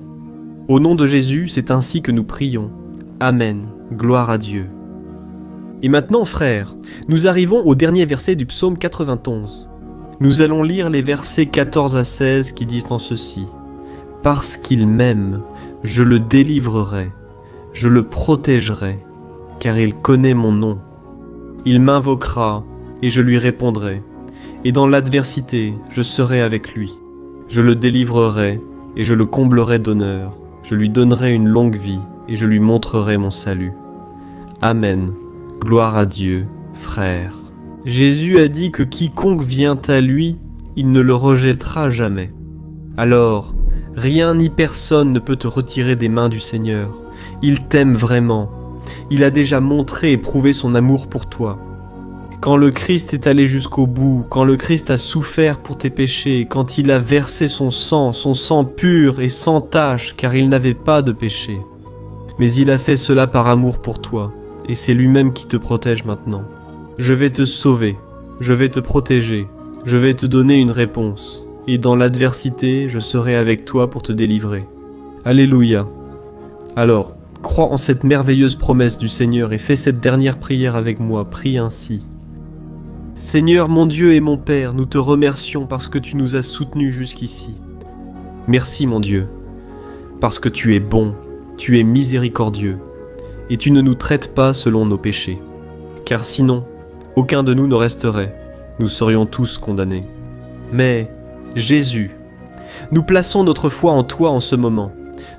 A: Au nom de Jésus, c'est ainsi que nous prions. Amen. Gloire à Dieu. Et maintenant, frères, nous arrivons au dernier verset du psaume 91. Nous allons lire les versets 14 à 16 qui disent en ceci. « Parce qu'il m'aime, je le délivrerai, je le protégerai, car il connaît mon nom. Il m'invoquera, et je lui répondrai, et dans l'adversité, je serai avec lui. Je le délivrerai, et je le comblerai d'honneur. Je lui donnerai une longue vie, et je lui montrerai mon salut. Amen. Gloire à Dieu, frères. » Jésus a dit que quiconque vient à lui, il ne le rejettera jamais. Alors, rien ni personne ne peut te retirer des mains du Seigneur. Il t'aime vraiment. Il a déjà montré et prouvé son amour pour toi. Quand le Christ est allé jusqu'au bout, quand le Christ a souffert pour tes péchés, quand il a versé son sang pur et sans tache, car il n'avait pas de péché. Mais il a fait cela par amour pour toi, et c'est lui-même qui te protège maintenant. Je vais te sauver, je vais te protéger, je vais te donner une réponse, et dans l'adversité, je serai avec toi pour te délivrer. Alléluia. Alors, crois en cette merveilleuse promesse du Seigneur et fais cette dernière prière avec moi, prie ainsi. Seigneur mon Dieu et mon Père, nous te remercions parce que tu nous as soutenus jusqu'ici. Merci mon Dieu, parce que tu es bon, tu es miséricordieux, et tu ne nous traites pas selon nos péchés. Car sinon, aucun de nous ne resterait, nous serions tous condamnés. Mais, Jésus, nous plaçons notre foi en toi en ce moment.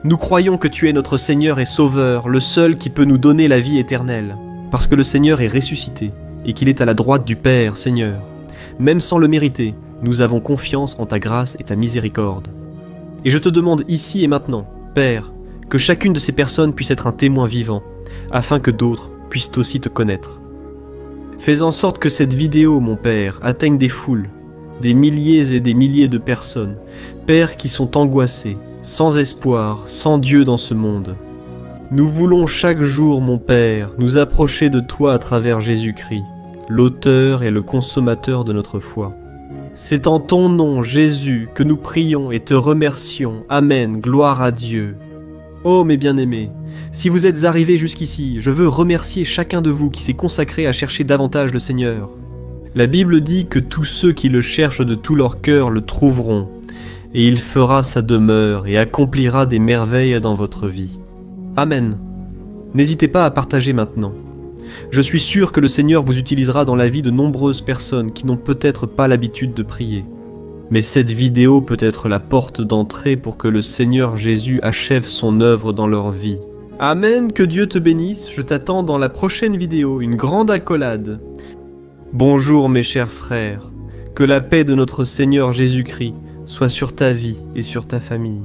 A: Nous croyons que tu es notre Seigneur et Sauveur, le seul qui peut nous donner la vie éternelle, parce que le Seigneur est ressuscité et qu'il est à la droite du Père, Seigneur. Même sans le mériter, nous avons confiance en ta grâce et ta miséricorde. Et je te demande ici et maintenant, Père, que chacune de ces personnes puisse être un témoin vivant, afin que d'autres puissent aussi te connaître. Fais en sorte que cette vidéo, mon Père, atteigne des foules, des milliers et des milliers de personnes, Père, qui sont angoissés, sans espoir, sans Dieu dans ce monde. Nous voulons chaque jour, mon Père, nous approcher de toi à travers Jésus-Christ, l'auteur et le consommateur de notre foi. C'est en ton nom, Jésus, que nous prions et te remercions. Amen, gloire à Dieu. Oh mes bien-aimés, si vous êtes arrivés jusqu'ici, je veux remercier chacun de vous qui s'est consacré à chercher davantage le Seigneur. La Bible dit que tous ceux qui le cherchent de tout leur cœur le trouveront, et il fera sa demeure et accomplira des merveilles dans votre vie. Amen. N'hésitez pas à partager maintenant. Je suis sûr que le Seigneur vous utilisera dans la vie de nombreuses personnes qui n'ont peut-être pas l'habitude de prier. Mais cette vidéo peut être la porte d'entrée pour que le Seigneur Jésus achève son œuvre dans leur vie. Amen, que Dieu te bénisse, je t'attends dans la prochaine vidéo, une grande accolade. Bonjour mes chers frères, que la paix de notre Seigneur Jésus-Christ soit sur ta vie et sur ta famille.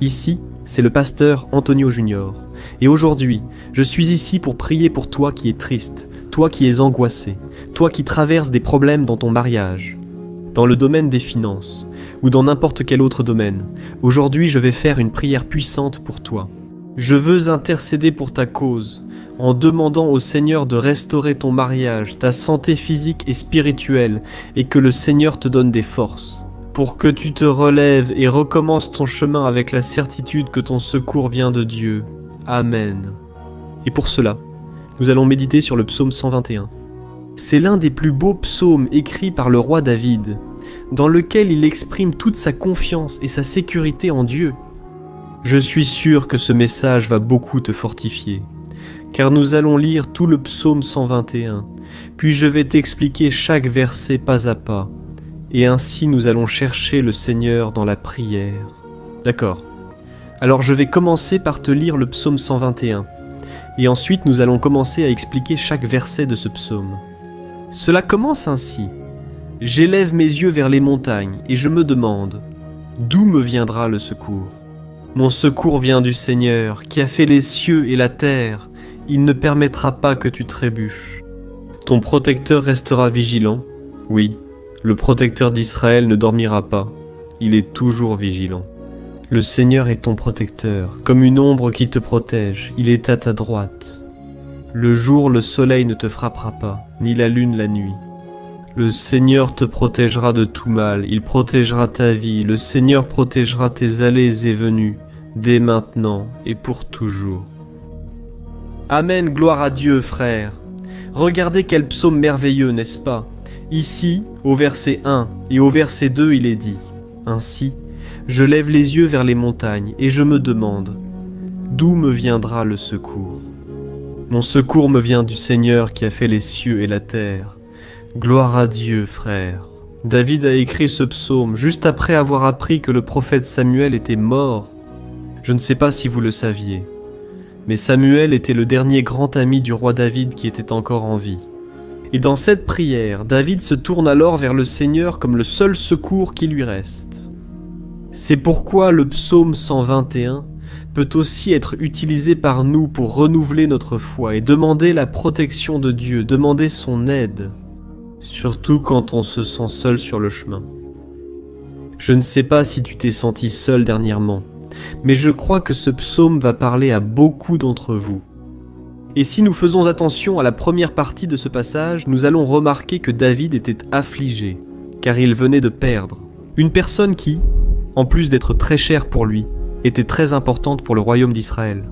A: Ici, c'est le pasteur Antonio Junior, et aujourd'hui, je suis ici pour prier pour toi qui es triste, toi qui es angoissé, toi qui traverses des problèmes dans ton mariage, dans le domaine des finances, ou dans n'importe quel autre domaine. Aujourd'hui, je vais faire une prière puissante pour toi. Je veux intercéder pour ta cause, en demandant au Seigneur de restaurer ton mariage, ta santé physique et spirituelle, et que le Seigneur te donne des forces, pour que tu te relèves et recommences ton chemin avec la certitude que ton secours vient de Dieu. Amen. Et pour cela, nous allons méditer sur le psaume 121. C'est l'un des plus beaux psaumes écrits par le roi David, dans lequel il exprime toute sa confiance et sa sécurité en Dieu. Je suis sûr que ce message va beaucoup te fortifier, car nous allons lire tout le psaume 121, puis je vais t'expliquer chaque verset pas à pas, et ainsi nous allons chercher le Seigneur dans la prière. D'accord. Alors je vais commencer par te lire le psaume 121, et ensuite nous allons commencer à expliquer chaque verset de ce psaume. Cela commence ainsi. « J'élève mes yeux vers les montagnes, et je me demande, d'où me viendra le secours ? Mon secours vient du Seigneur, qui a fait les cieux et la terre. Il ne permettra pas que tu trébuches. Ton protecteur restera vigilant, oui, Le protecteur d'Israël ne dormira pas, il est toujours vigilant. Le Seigneur est ton protecteur, comme une ombre qui te protège, il est à ta droite. Le jour, le soleil ne te frappera pas, ni la lune la nuit. Le Seigneur te protégera de tout mal, il protégera ta vie, le Seigneur protégera tes allées et venues, dès maintenant et pour toujours. Amen, gloire à Dieu, frères. Regardez quel psaume merveilleux, n'est-ce pas? Ici, au verset 1 et au verset 2, il est dit ainsi: je lève les yeux vers les montagnes et je me demande, d'où me viendra le secours? Mon secours me vient du Seigneur qui a fait les cieux et la terre. Gloire à Dieu, frères. David a écrit ce psaume juste après avoir appris que le prophète Samuel était mort. Je ne sais pas si vous le saviez, mais Samuel était le dernier grand ami du roi David qui était encore en vie. Et dans cette prière, David se tourne alors vers le Seigneur comme le seul secours qui lui reste. C'est pourquoi le psaume 121 peut aussi être utilisé par nous pour renouveler notre foi et demander la protection de Dieu, demander son aide, surtout quand on se sent seul sur le chemin. Je ne sais pas si tu t'es senti seul dernièrement, mais je crois que ce psaume va parler à beaucoup d'entre vous. Et si nous faisons attention à la première partie de ce passage, nous allons remarquer que David était affligé, car il venait de perdre une personne qui, en plus d'être très chère pour lui, était très importante pour le royaume d'Israël.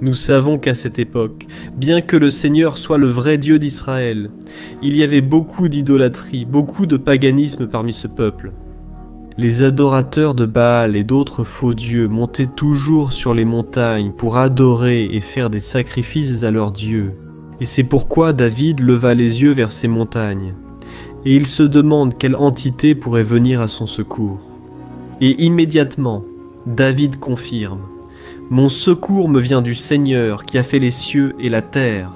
A: Nous savons qu'à cette époque, bien que le Seigneur soit le vrai Dieu d'Israël, il y avait beaucoup d'idolâtrie, beaucoup de paganisme parmi ce peuple. Les adorateurs de Baal et d'autres faux dieux montaient toujours sur les montagnes pour adorer et faire des sacrifices à leurs dieux. Et c'est pourquoi David leva les yeux vers ces montagnes. Et il se demande quelle entité pourrait venir à son secours. Et immédiatement, David confirme: mon secours me vient du Seigneur qui a fait les cieux et la terre.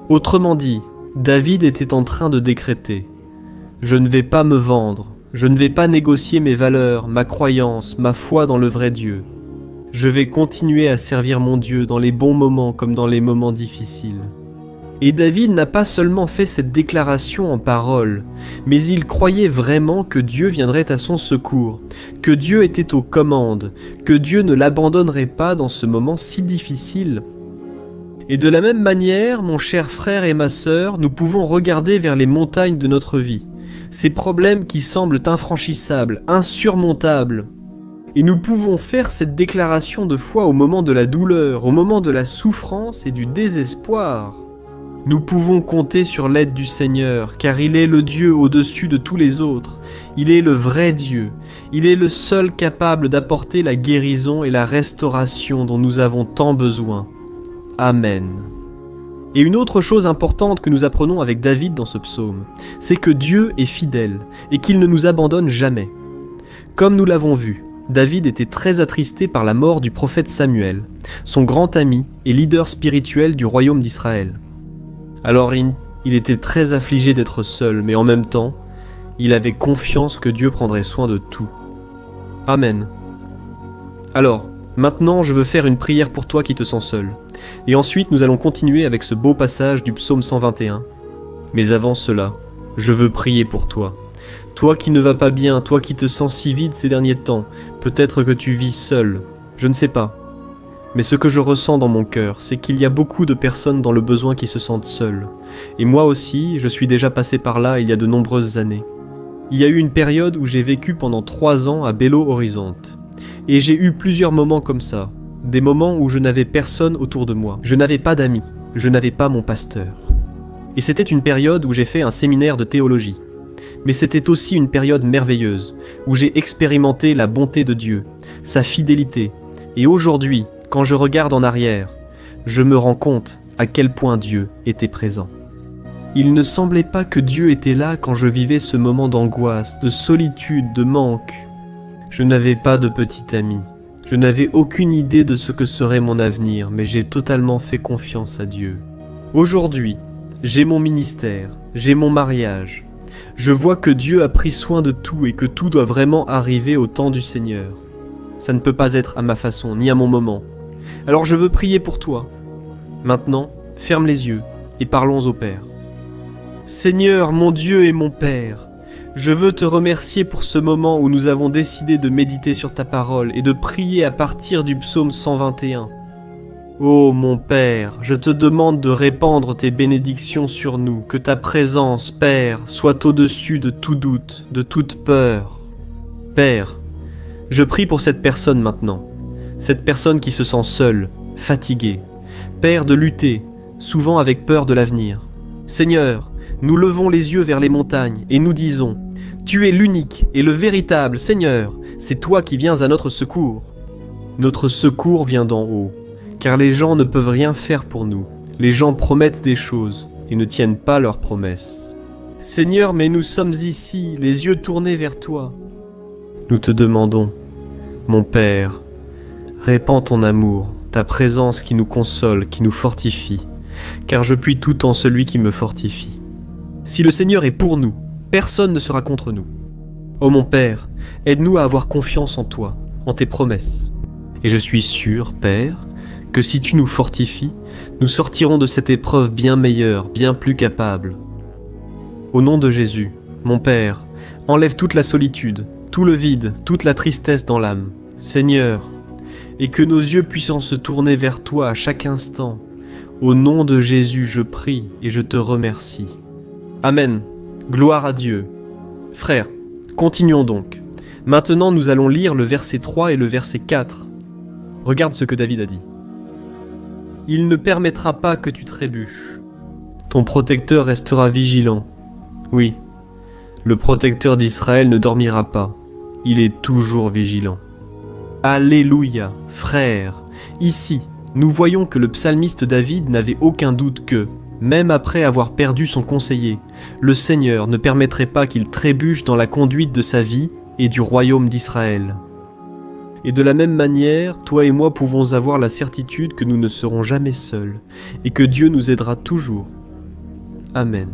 A: Autrement dit, David était en train de décréter: je ne vais pas me vendre, je ne vais pas négocier mes valeurs, ma croyance, ma foi dans le vrai Dieu. Je vais continuer à servir mon Dieu dans les bons moments comme dans les moments difficiles. Et David n'a pas seulement fait cette déclaration en paroles, mais il croyait vraiment que Dieu viendrait à son secours, que Dieu était aux commandes, que Dieu ne l'abandonnerait pas dans ce moment si difficile. Et de la même manière, mon cher frère et ma sœur, nous pouvons regarder vers les montagnes de notre vie, ces problèmes qui semblent infranchissables, insurmontables. Et nous pouvons faire cette déclaration de foi au moment de la douleur, au moment de la souffrance et du désespoir. Nous pouvons compter sur l'aide du Seigneur, car il est le Dieu au-dessus de tous les autres. Il est le vrai Dieu. Il est le seul capable d'apporter la guérison et la restauration dont nous avons tant besoin. Amen. Et une autre chose importante que nous apprenons avec David dans ce psaume, c'est que Dieu est fidèle et qu'il ne nous abandonne jamais. Comme nous l'avons vu, David était très attristé par la mort du prophète Samuel, son grand ami et leader spirituel du royaume d'Israël. Alors il était très affligé d'être seul, mais en même temps, il avait confiance que Dieu prendrait soin de tout. Amen. Alors, maintenant je veux faire une prière pour toi qui te sens seul. Et ensuite nous allons continuer avec ce beau passage du psaume 121. Mais avant cela, je veux prier pour toi. Toi qui ne vas pas bien, toi qui te sens si vide ces derniers temps, peut-être que tu vis seul, je ne sais pas. Mais ce que je ressens dans mon cœur, c'est qu'il y a beaucoup de personnes dans le besoin qui se sentent seules. Et moi aussi, je suis déjà passé par là il y a de nombreuses années. Il y a eu une période où j'ai vécu pendant 3 ans à Belo Horizonte. Et j'ai eu plusieurs moments comme ça. Des moments où je n'avais personne autour de moi. Je n'avais pas d'amis. Je n'avais pas mon pasteur. Et c'était une période où j'ai fait un séminaire de théologie. Mais c'était aussi une période merveilleuse, où j'ai expérimenté la bonté de Dieu, sa fidélité. Et aujourd'hui, quand je regarde en arrière, je me rends compte à quel point Dieu était présent. Il ne semblait pas que Dieu était là quand je vivais ce moment d'angoisse, de solitude, de manque. Je n'avais pas de petit ami. Je n'avais aucune idée de ce que serait mon avenir, mais j'ai totalement fait confiance à Dieu. Aujourd'hui, j'ai mon ministère, j'ai mon mariage. Je vois que Dieu a pris soin de tout et que tout doit vraiment arriver au temps du Seigneur. Ça ne peut pas être à ma façon, ni à mon moment. Alors je veux prier pour toi. Maintenant, ferme les yeux et parlons au Père. Seigneur, mon Dieu et mon Père, Je veux te remercier pour ce moment où nous avons décidé de méditer sur ta parole et de prier à partir du psaume 121. Ô mon Père, je te demande de répandre tes bénédictions sur nous, que ta présence, Père, soit au-dessus de tout doute, de toute peur. Père, je prie pour cette personne maintenant, cette personne qui se sent seule, fatiguée. Père, de lutter, souvent avec peur de l'avenir. Seigneur, nous levons les yeux vers les montagnes et nous disons « Tu es l'unique et le véritable Seigneur, c'est toi qui viens à notre secours. » Notre secours vient d'en haut, car les gens ne peuvent rien faire pour nous. Les gens promettent des choses et ne tiennent pas leurs promesses. Seigneur, mais nous sommes ici, les yeux tournés vers toi. Nous te demandons, mon Père, répands ton amour, ta présence qui nous console, qui nous fortifie, car je puis tout en celui qui me fortifie. Si le Seigneur est pour nous, personne ne sera contre nous. Ô mon Père, aide-nous à avoir confiance en toi, en tes promesses. Et je suis sûr, Père, que si tu nous fortifies, nous sortirons de cette épreuve bien meilleure, bien plus capable. Au nom de Jésus, mon Père, enlève toute la solitude, tout le vide, toute la tristesse dans l'âme. Seigneur, et que nos yeux puissent se tourner vers toi à chaque instant. Au nom de Jésus, je prie et je te remercie. Amen. Gloire à Dieu. Frères, continuons donc. Maintenant, nous allons lire le verset 3 et le verset 4. Regarde ce que David a dit. « Il ne permettra pas que tu trébuches. Ton protecteur restera vigilant. Oui, le protecteur d'Israël ne dormira pas. Il est toujours vigilant. » Alléluia, frères. Ici, nous voyons que le psalmiste David n'avait aucun doute que, même après avoir perdu son conseiller, le Seigneur ne permettrait pas qu'il trébuche dans la conduite de sa vie et du royaume d'Israël. Et de la même manière, toi et moi pouvons avoir la certitude que nous ne serons jamais seuls et que Dieu nous aidera toujours. Amen.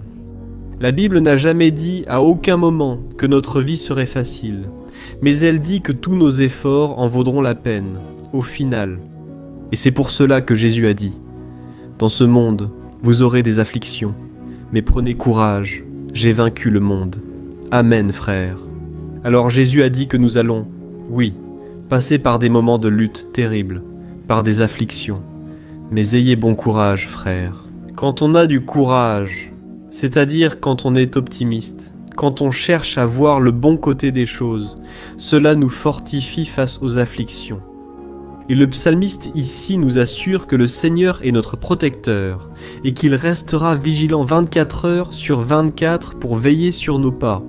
A: La Bible n'a jamais dit à aucun moment que notre vie serait facile, mais elle dit que tous nos efforts en vaudront la peine, au final. Et c'est pour cela que Jésus a dit « Dans ce monde, vous aurez des afflictions, mais prenez courage, j'ai vaincu le monde. » Amen, frères. Alors Jésus a dit que nous allons, oui, passer par des moments de lutte terribles, par des afflictions. Mais ayez bon courage, frères. Quand on a du courage, c'est-à-dire quand on est optimiste, quand on cherche à voir le bon côté des choses, cela nous fortifie face aux afflictions. Et le psalmiste ici nous assure que le Seigneur est notre protecteur et qu'il restera vigilant 24 heures sur 24 pour veiller sur nos pas.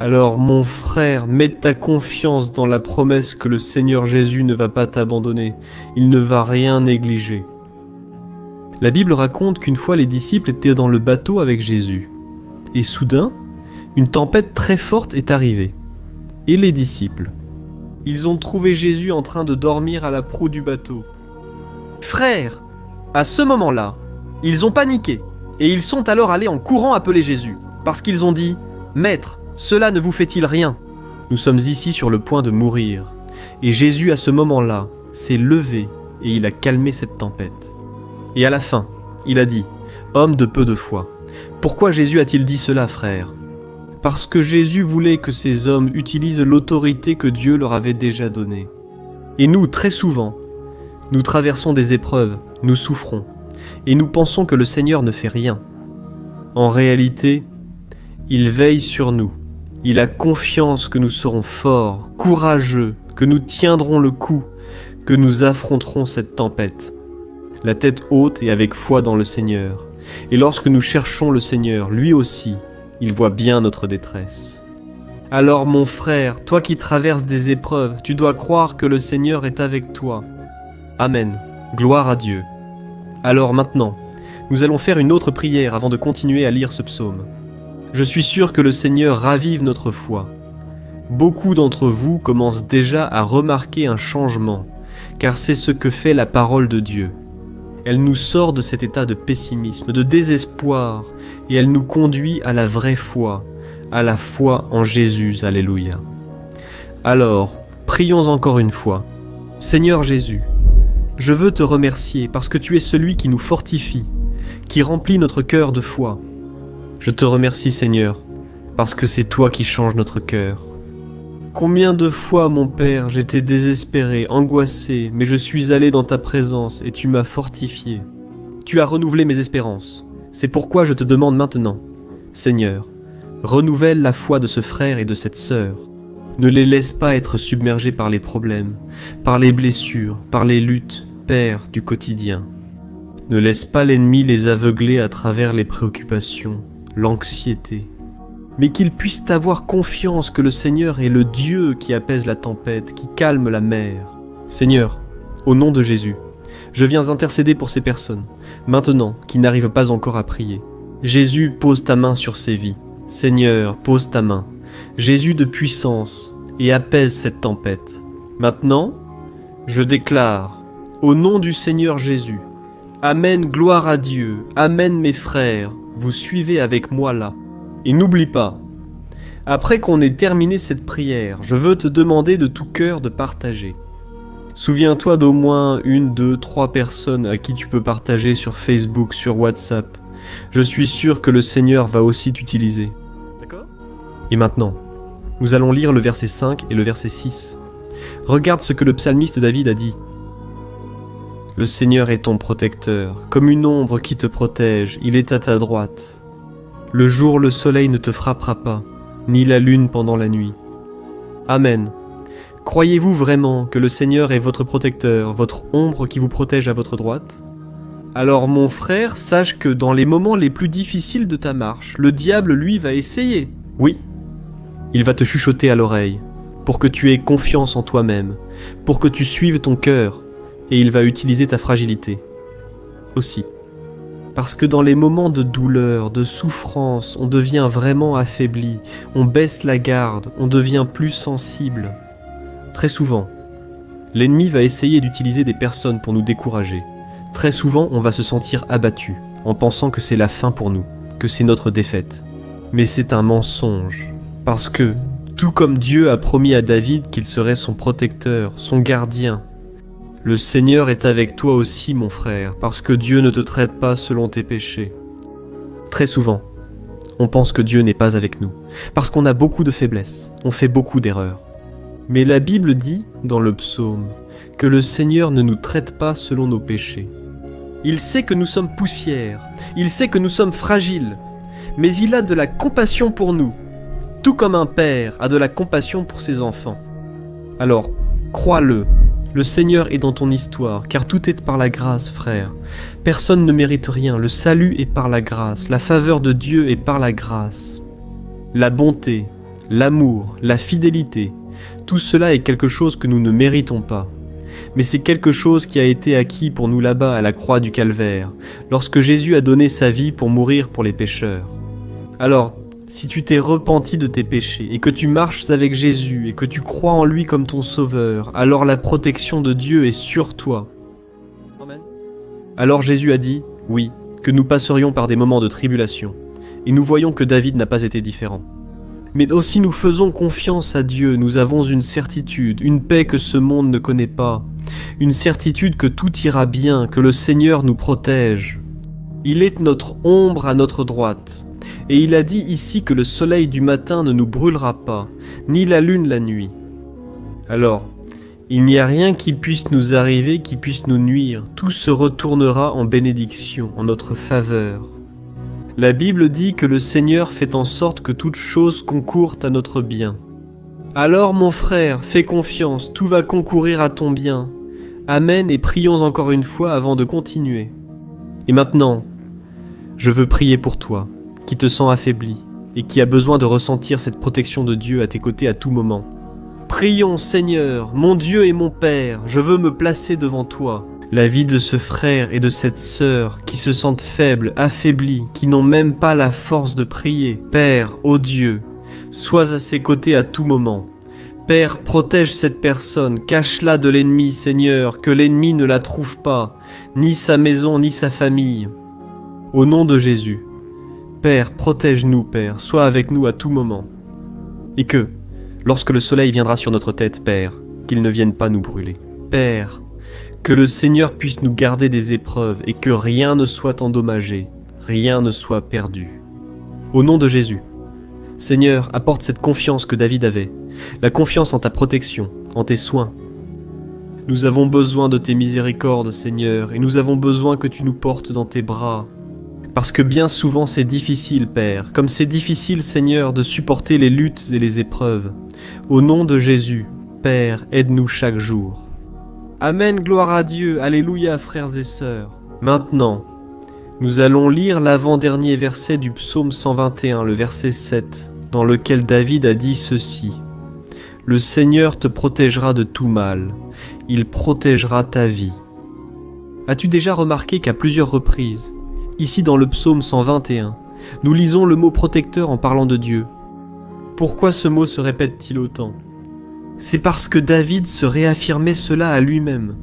A: Alors mon frère, mets ta confiance dans la promesse que le Seigneur Jésus ne va pas t'abandonner, il ne va rien négliger. La Bible raconte qu'une fois les disciples étaient dans le bateau avec Jésus, et soudain, une tempête très forte est arrivée. Et les disciples, ils ont trouvé Jésus en train de dormir à la proue du bateau. Frères, à ce moment-là, ils ont paniqué, et ils sont alors allés en courant appeler Jésus, parce qu'ils ont dit « Maître, cela ne vous fait-il rien ? Nous sommes ici sur le point de mourir. » Et Jésus, à ce moment-là, s'est levé et il a calmé cette tempête. Et à la fin, il a dit « Homme de peu de foi, pourquoi Jésus a-t-il dit cela, frère ? Parce que Jésus voulait que ces hommes utilisent l'autorité que Dieu leur avait déjà donnée. Et nous, très souvent, nous traversons des épreuves, nous souffrons, et nous pensons que le Seigneur ne fait rien. En réalité, il veille sur nous. Il a confiance que nous serons forts, courageux, que nous tiendrons le coup, que nous affronterons cette tempête. La tête haute et avec foi dans le Seigneur. Et lorsque nous cherchons le Seigneur, lui aussi, il voit bien notre détresse. Alors mon frère, toi qui traverses des épreuves, tu dois croire que le Seigneur est avec toi. Amen. Gloire à Dieu. Alors maintenant, nous allons faire une autre prière avant de continuer à lire ce psaume. Je suis sûr que le Seigneur ravive notre foi. Beaucoup d'entre vous commencent déjà à remarquer un changement, car c'est ce que fait la parole de Dieu. Elle nous sort de cet état de pessimisme, de désespoir, et elle nous conduit à la vraie foi, à la foi en Jésus. Alléluia. Alors, prions encore une fois. Seigneur Jésus, je veux te remercier parce que tu es celui qui nous fortifie, qui remplit notre cœur de foi. Je te remercie, Seigneur, parce que c'est toi qui changes notre cœur. Combien de fois, mon Père, j'étais désespéré, angoissé, mais je suis allé dans ta présence et tu m'as fortifié. Tu as renouvelé mes espérances. C'est pourquoi je te demande maintenant, Seigneur, renouvelle la foi de ce frère et de cette sœur. Ne les laisse pas être submergés par les problèmes, par les blessures, par les luttes, Père, du quotidien. Ne laisse pas l'ennemi les aveugler à travers les préoccupations, l'anxiété, mais qu'ils puissent avoir confiance que le Seigneur est le Dieu qui apaise la tempête, qui calme la mer. Seigneur, au nom de Jésus, je viens intercéder pour ces personnes, maintenant, qui n'arrivent pas encore à prier. Jésus, pose ta main sur ces vies. Seigneur, pose ta main. Jésus de puissance, et apaise cette tempête. Maintenant, je déclare, au nom du Seigneur Jésus, Amen, gloire à Dieu, Amen mes frères, vous suivez avec moi là. Et n'oublie pas, après qu'on ait terminé cette prière, je veux te demander de tout cœur de partager. Souviens-toi d'au moins 1, 2, 3 personnes à qui tu peux partager sur Facebook, sur WhatsApp. Je suis sûr que le Seigneur va aussi t'utiliser. D'accord ? Et maintenant, nous allons lire le verset 5 et le verset 6. Regarde ce que le psalmiste David a dit. Le Seigneur est ton protecteur, comme une ombre qui te protège, il est à ta droite. Le jour, le soleil ne te frappera pas, ni la lune pendant la nuit. Amen. Croyez-vous vraiment que le Seigneur est votre protecteur, votre ombre qui vous protège à votre droite ? Alors mon frère, sache que dans les moments les plus difficiles de ta marche, le diable, lui, va essayer. Oui, il va te chuchoter à l'oreille, pour que tu aies confiance en toi-même, pour que tu suives ton cœur, et il va utiliser ta fragilité. Aussi. Parce que dans les moments de douleur, de souffrance, on devient vraiment affaibli, on baisse la garde, on devient plus sensible. Très souvent, l'ennemi va essayer d'utiliser des personnes pour nous décourager. Très souvent, on va se sentir abattu, en pensant que c'est la fin pour nous, que c'est notre défaite. Mais c'est un mensonge, parce que, tout comme Dieu a promis à David qu'il serait son protecteur, son gardien, le Seigneur est avec toi aussi, mon frère, parce que Dieu ne te traite pas selon tes péchés. Très souvent, on pense que Dieu n'est pas avec nous, parce qu'on a beaucoup de faiblesses, on fait beaucoup d'erreurs. Mais la Bible dit, dans le psaume, que le Seigneur ne nous traite pas selon nos péchés. Il sait que nous sommes poussière, il sait que nous sommes fragiles, mais il a de la compassion pour nous, tout comme un père a de la compassion pour ses enfants. Alors, crois-le. Le Seigneur est dans ton histoire, car tout est par la grâce, frère. Personne ne mérite rien, le salut est par la grâce, la faveur de Dieu est par la grâce. La bonté, l'amour, la fidélité, tout cela est quelque chose que nous ne méritons pas. Mais c'est quelque chose qui a été acquis pour nous là-bas à la croix du Calvaire, lorsque Jésus a donné sa vie pour mourir pour les pécheurs. Alors, si tu t'es repenti de tes péchés et que tu marches avec Jésus et que tu crois en lui comme ton sauveur, alors la protection de Dieu est sur toi. Amen. Alors Jésus a dit, oui, que nous passerions par des moments de tribulation. Et nous voyons que David n'a pas été différent. Mais aussi nous faisons confiance à Dieu, nous avons une certitude, une paix que ce monde ne connaît pas, une certitude que tout ira bien, que le Seigneur nous protège. Il est notre ombre à notre droite. Et il a dit ici que le soleil du matin ne nous brûlera pas, ni la lune la nuit. Alors, il n'y a rien qui puisse nous arriver, qui puisse nous nuire. Tout se retournera en bénédiction, en notre faveur. La Bible dit que le Seigneur fait en sorte que toute chose concourt à notre bien. Alors, mon frère, fais confiance, tout va concourir à ton bien. Amen, et prions encore une fois avant de continuer. Et maintenant, je veux prier pour toi, qui te sens affaibli et qui a besoin de ressentir cette protection de Dieu à tes côtés à tout moment. Prions, Seigneur, mon Dieu et mon Père, je veux me placer devant toi. La vie de ce frère et de cette sœur qui se sentent faibles, affaiblis, qui n'ont même pas la force de prier. Père, ô Dieu, sois à ses côtés à tout moment. Père, protège cette personne, cache-la de l'ennemi, Seigneur, que l'ennemi ne la trouve pas, ni sa maison, ni sa famille. Au nom de Jésus, Père, protège-nous, Père, sois avec nous à tout moment. Et que, lorsque le soleil viendra sur notre tête, Père, qu'il ne vienne pas nous brûler. Père, que le Seigneur puisse nous garder des épreuves et que rien ne soit endommagé, rien ne soit perdu. Au nom de Jésus, Seigneur, apporte cette confiance que David avait, la confiance en ta protection, en tes soins. Nous avons besoin de tes miséricordes, Seigneur, et nous avons besoin que tu nous portes dans tes bras. Parce que bien souvent c'est difficile, Père, comme c'est difficile, Seigneur, de supporter les luttes et les épreuves. Au nom de Jésus, Père, aide-nous chaque jour. Amen, gloire à Dieu, alléluia, frères et sœurs. Maintenant, nous allons lire l'avant-dernier verset du psaume 121, le verset 7, dans lequel David a dit ceci. « Le Seigneur te protégera de tout mal, il protégera ta vie. » As-tu déjà remarqué qu'à plusieurs reprises, ici dans le psaume 121, nous lisons le mot protecteur en parlant de Dieu? Pourquoi ce mot se répète-t-il autant? C'est parce que David se réaffirmait cela à lui-même,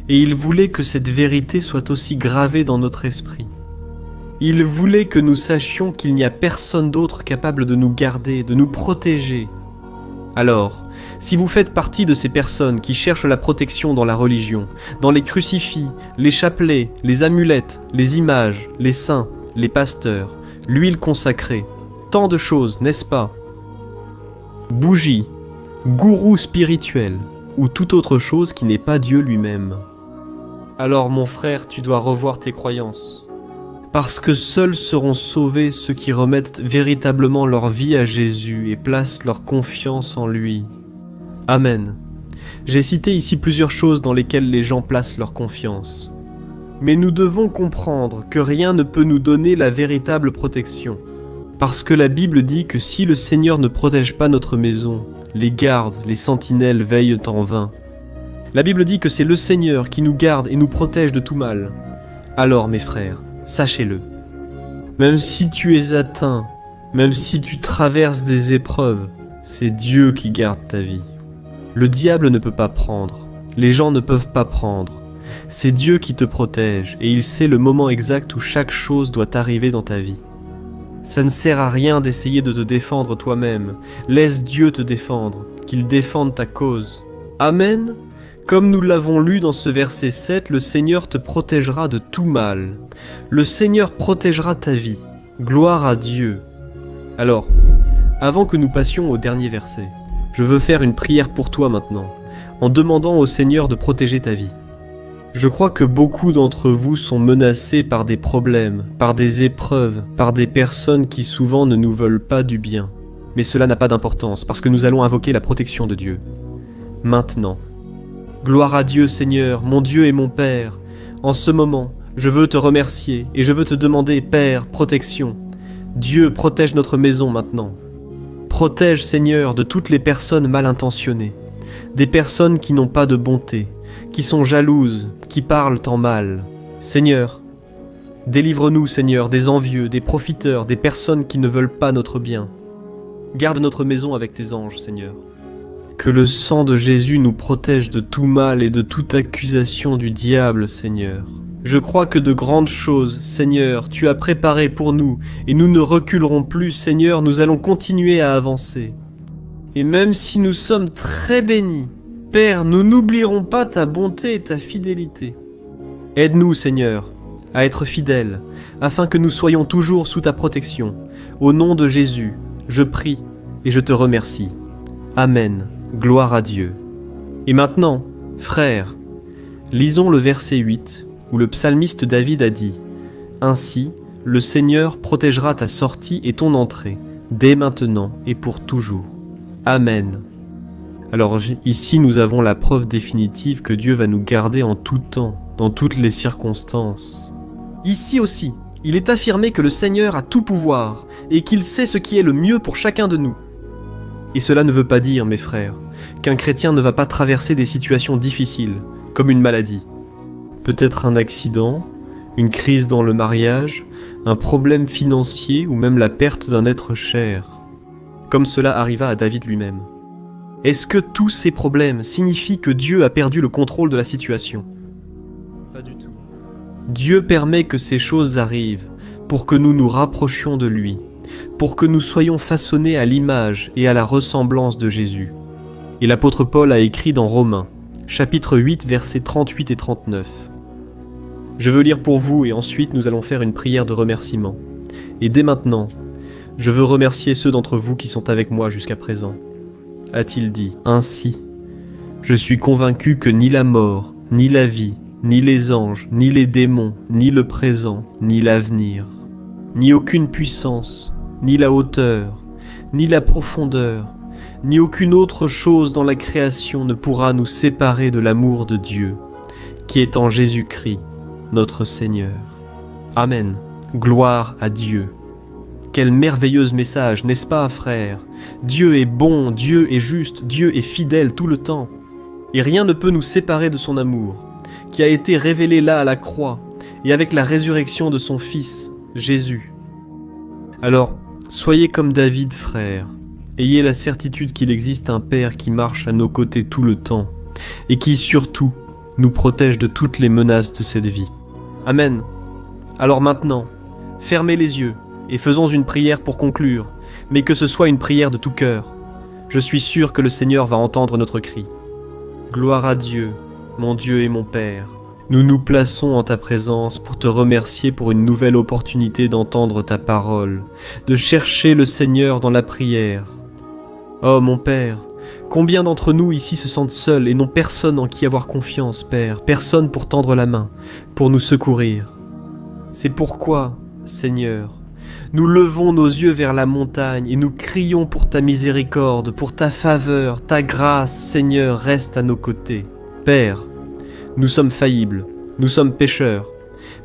A: et il voulait que cette vérité soit aussi gravée dans notre esprit. Il voulait que nous sachions qu'il n'y a personne d'autre capable de nous garder, de nous protéger. Alors, si vous faites partie de ces personnes qui cherchent la protection dans la religion, dans les crucifix, les chapelets, les amulettes, les images, les saints, les pasteurs, l'huile consacrée, tant de choses, n'est-ce pas? Bougies, gourou spirituel, ou toute autre chose qui n'est pas Dieu lui-même. Alors mon frère, tu dois revoir tes croyances. Parce que seuls seront sauvés ceux qui remettent véritablement leur vie à Jésus et placent leur confiance en lui. Amen. J'ai cité ici plusieurs choses dans lesquelles les gens placent leur confiance. Mais nous devons comprendre que rien ne peut nous donner la véritable protection. Parce que la Bible dit que si le Seigneur ne protège pas notre maison, les gardes, les sentinelles veillent en vain. La Bible dit que c'est le Seigneur qui nous garde et nous protège de tout mal. Alors mes frères, sachez-le. Même si tu es atteint, même si tu traverses des épreuves, c'est Dieu qui garde ta vie. Le diable ne peut pas prendre, les gens ne peuvent pas prendre. C'est Dieu qui te protège et il sait le moment exact où chaque chose doit arriver dans ta vie. Ça ne sert à rien d'essayer de te défendre toi-même. Laisse Dieu te défendre, qu'il défende ta cause. Amen. Comme nous l'avons lu dans ce verset 7, le Seigneur te protégera de tout mal. Le Seigneur protégera ta vie. Gloire à Dieu. Alors, avant que nous passions au dernier verset, je veux faire une prière pour toi maintenant, en demandant au Seigneur de protéger ta vie. Je crois que beaucoup d'entre vous sont menacés par des problèmes, par des épreuves, par des personnes qui souvent ne nous veulent pas du bien. Mais cela n'a pas d'importance, parce que nous allons invoquer la protection de Dieu. Maintenant. Gloire à Dieu, Seigneur, mon Dieu et mon Père. En ce moment, je veux te remercier et je veux te demander, Père, protection. Dieu, protège notre maison maintenant. Protège, Seigneur, de toutes les personnes mal intentionnées, des personnes qui n'ont pas de bonté, qui sont jalouses, qui parlent en mal. Seigneur, délivre-nous, Seigneur, des envieux, des profiteurs, des personnes qui ne veulent pas notre bien. Garde notre maison avec tes anges, Seigneur. Que le sang de Jésus nous protège de tout mal et de toute accusation du diable, Seigneur. Je crois que de grandes choses, Seigneur, tu as préparées pour nous, et nous ne reculerons plus, Seigneur, nous allons continuer à avancer. Et même si nous sommes très bénis, Père, nous n'oublierons pas ta bonté et ta fidélité. Aide-nous, Seigneur, à être fidèles, afin que nous soyons toujours sous ta protection. Au nom de Jésus, je prie et je te remercie. Amen. Gloire à Dieu. Et maintenant, frères, lisons le verset 8, où le psalmiste David a dit « Ainsi, le Seigneur protégera ta sortie et ton entrée, dès maintenant et pour toujours. Amen. » Alors ici, nous avons la preuve définitive que Dieu va nous garder en tout temps, dans toutes les circonstances. Ici aussi, il est affirmé que le Seigneur a tout pouvoir et qu'il sait ce qui est le mieux pour chacun de nous. Et cela ne veut pas dire, mes frères, qu'un chrétien ne va pas traverser des situations difficiles, comme une maladie. Peut-être un accident, une crise dans le mariage, un problème financier ou même la perte d'un être cher, comme cela arriva à David lui-même. Est-ce que tous ces problèmes signifient que Dieu a perdu le contrôle de la situation? Pas du tout. Dieu permet que ces choses arrivent pour que nous nous rapprochions de lui, pour que nous soyons façonnés à l'image et à la ressemblance de Jésus. Et l'apôtre Paul a écrit dans Romains, chapitre 8, versets 38 et 39. Je veux lire pour vous et ensuite nous allons faire une prière de remerciement. Et dès maintenant, Je veux remercier ceux d'entre vous qui sont avec moi jusqu'à présent. » A-t-il dit. Ainsi, je suis convaincu que ni la mort, ni la vie, ni les anges, ni les démons, ni le présent, ni l'avenir, ni aucune puissance, ni la hauteur, ni la profondeur, ni aucune autre chose dans la création ne pourra nous séparer de l'amour de Dieu, qui est en Jésus-Christ, notre Seigneur. Amen. Gloire à Dieu. Quel merveilleux message, n'est-ce pas, frères? Dieu est bon, Dieu est juste, Dieu est fidèle tout le temps. Et rien ne peut nous séparer de son amour, qui a été révélé là à la croix, et avec la résurrection de son Fils, Jésus. Alors, soyez comme David, frères. Ayez la certitude qu'il existe un Père qui marche à nos côtés tout le temps, et qui, surtout, nous protège de toutes les menaces de cette vie. Amen. Alors maintenant, fermez les yeux, et faisons une prière pour conclure, mais que ce soit une prière de tout cœur. Je suis sûr que le Seigneur va entendre notre cri. Gloire à Dieu, mon Dieu et mon Père. Nous nous plaçons en ta présence pour te remercier pour une nouvelle opportunité d'entendre ta parole, de chercher le Seigneur dans la prière. Oh mon Père, combien d'entre nous ici se sentent seuls et n'ont personne en qui avoir confiance, Père, personne pour tendre la main, pour nous secourir. C'est pourquoi, Seigneur, nous levons nos yeux vers la montagne et nous crions pour ta miséricorde, pour ta faveur, ta grâce, Seigneur, reste à nos côtés. Père, nous sommes faillibles, nous sommes pécheurs,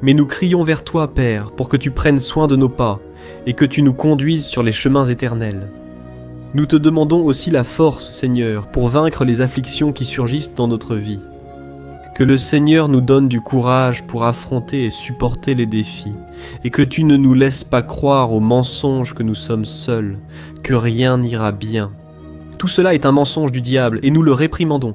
A: mais nous crions vers toi, Père, pour que tu prennes soin de nos pas et que tu nous conduises sur les chemins éternels. Nous te demandons aussi la force, Seigneur, pour vaincre les afflictions qui surgissent dans notre vie. Que le Seigneur nous donne du courage pour affronter et supporter les défis, et que tu ne nous laisses pas croire au mensonge que nous sommes seuls, que rien n'ira bien. Tout cela est un mensonge du diable, et nous le réprimandons.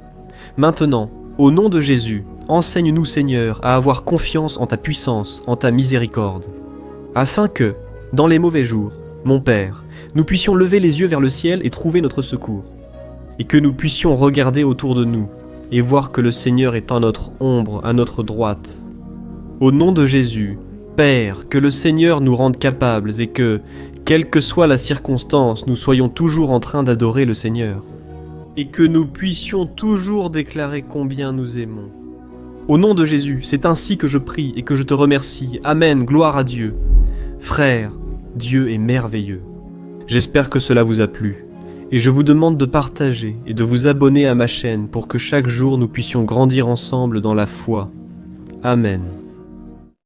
A: Maintenant, au nom de Jésus, enseigne-nous, Seigneur, à avoir confiance en ta puissance, en ta miséricorde, afin que, dans les mauvais jours, mon Père, nous puissions lever les yeux vers le ciel et trouver notre secours, et que nous puissions regarder autour de nous, et voir que le Seigneur est en notre ombre, à notre droite. Au nom de Jésus, Père, que le Seigneur nous rende capables et que, quelle que soit la circonstance, nous soyons toujours en train d'adorer le Seigneur. Et que nous puissions toujours déclarer combien nous aimons. Au nom de Jésus, c'est ainsi que je prie et que je te remercie. Amen, gloire à Dieu. Frères, Dieu est merveilleux. J'espère que cela vous a plu. Et je vous demande de partager et de vous abonner à ma chaîne pour que chaque jour nous puissions grandir ensemble dans la foi. Amen.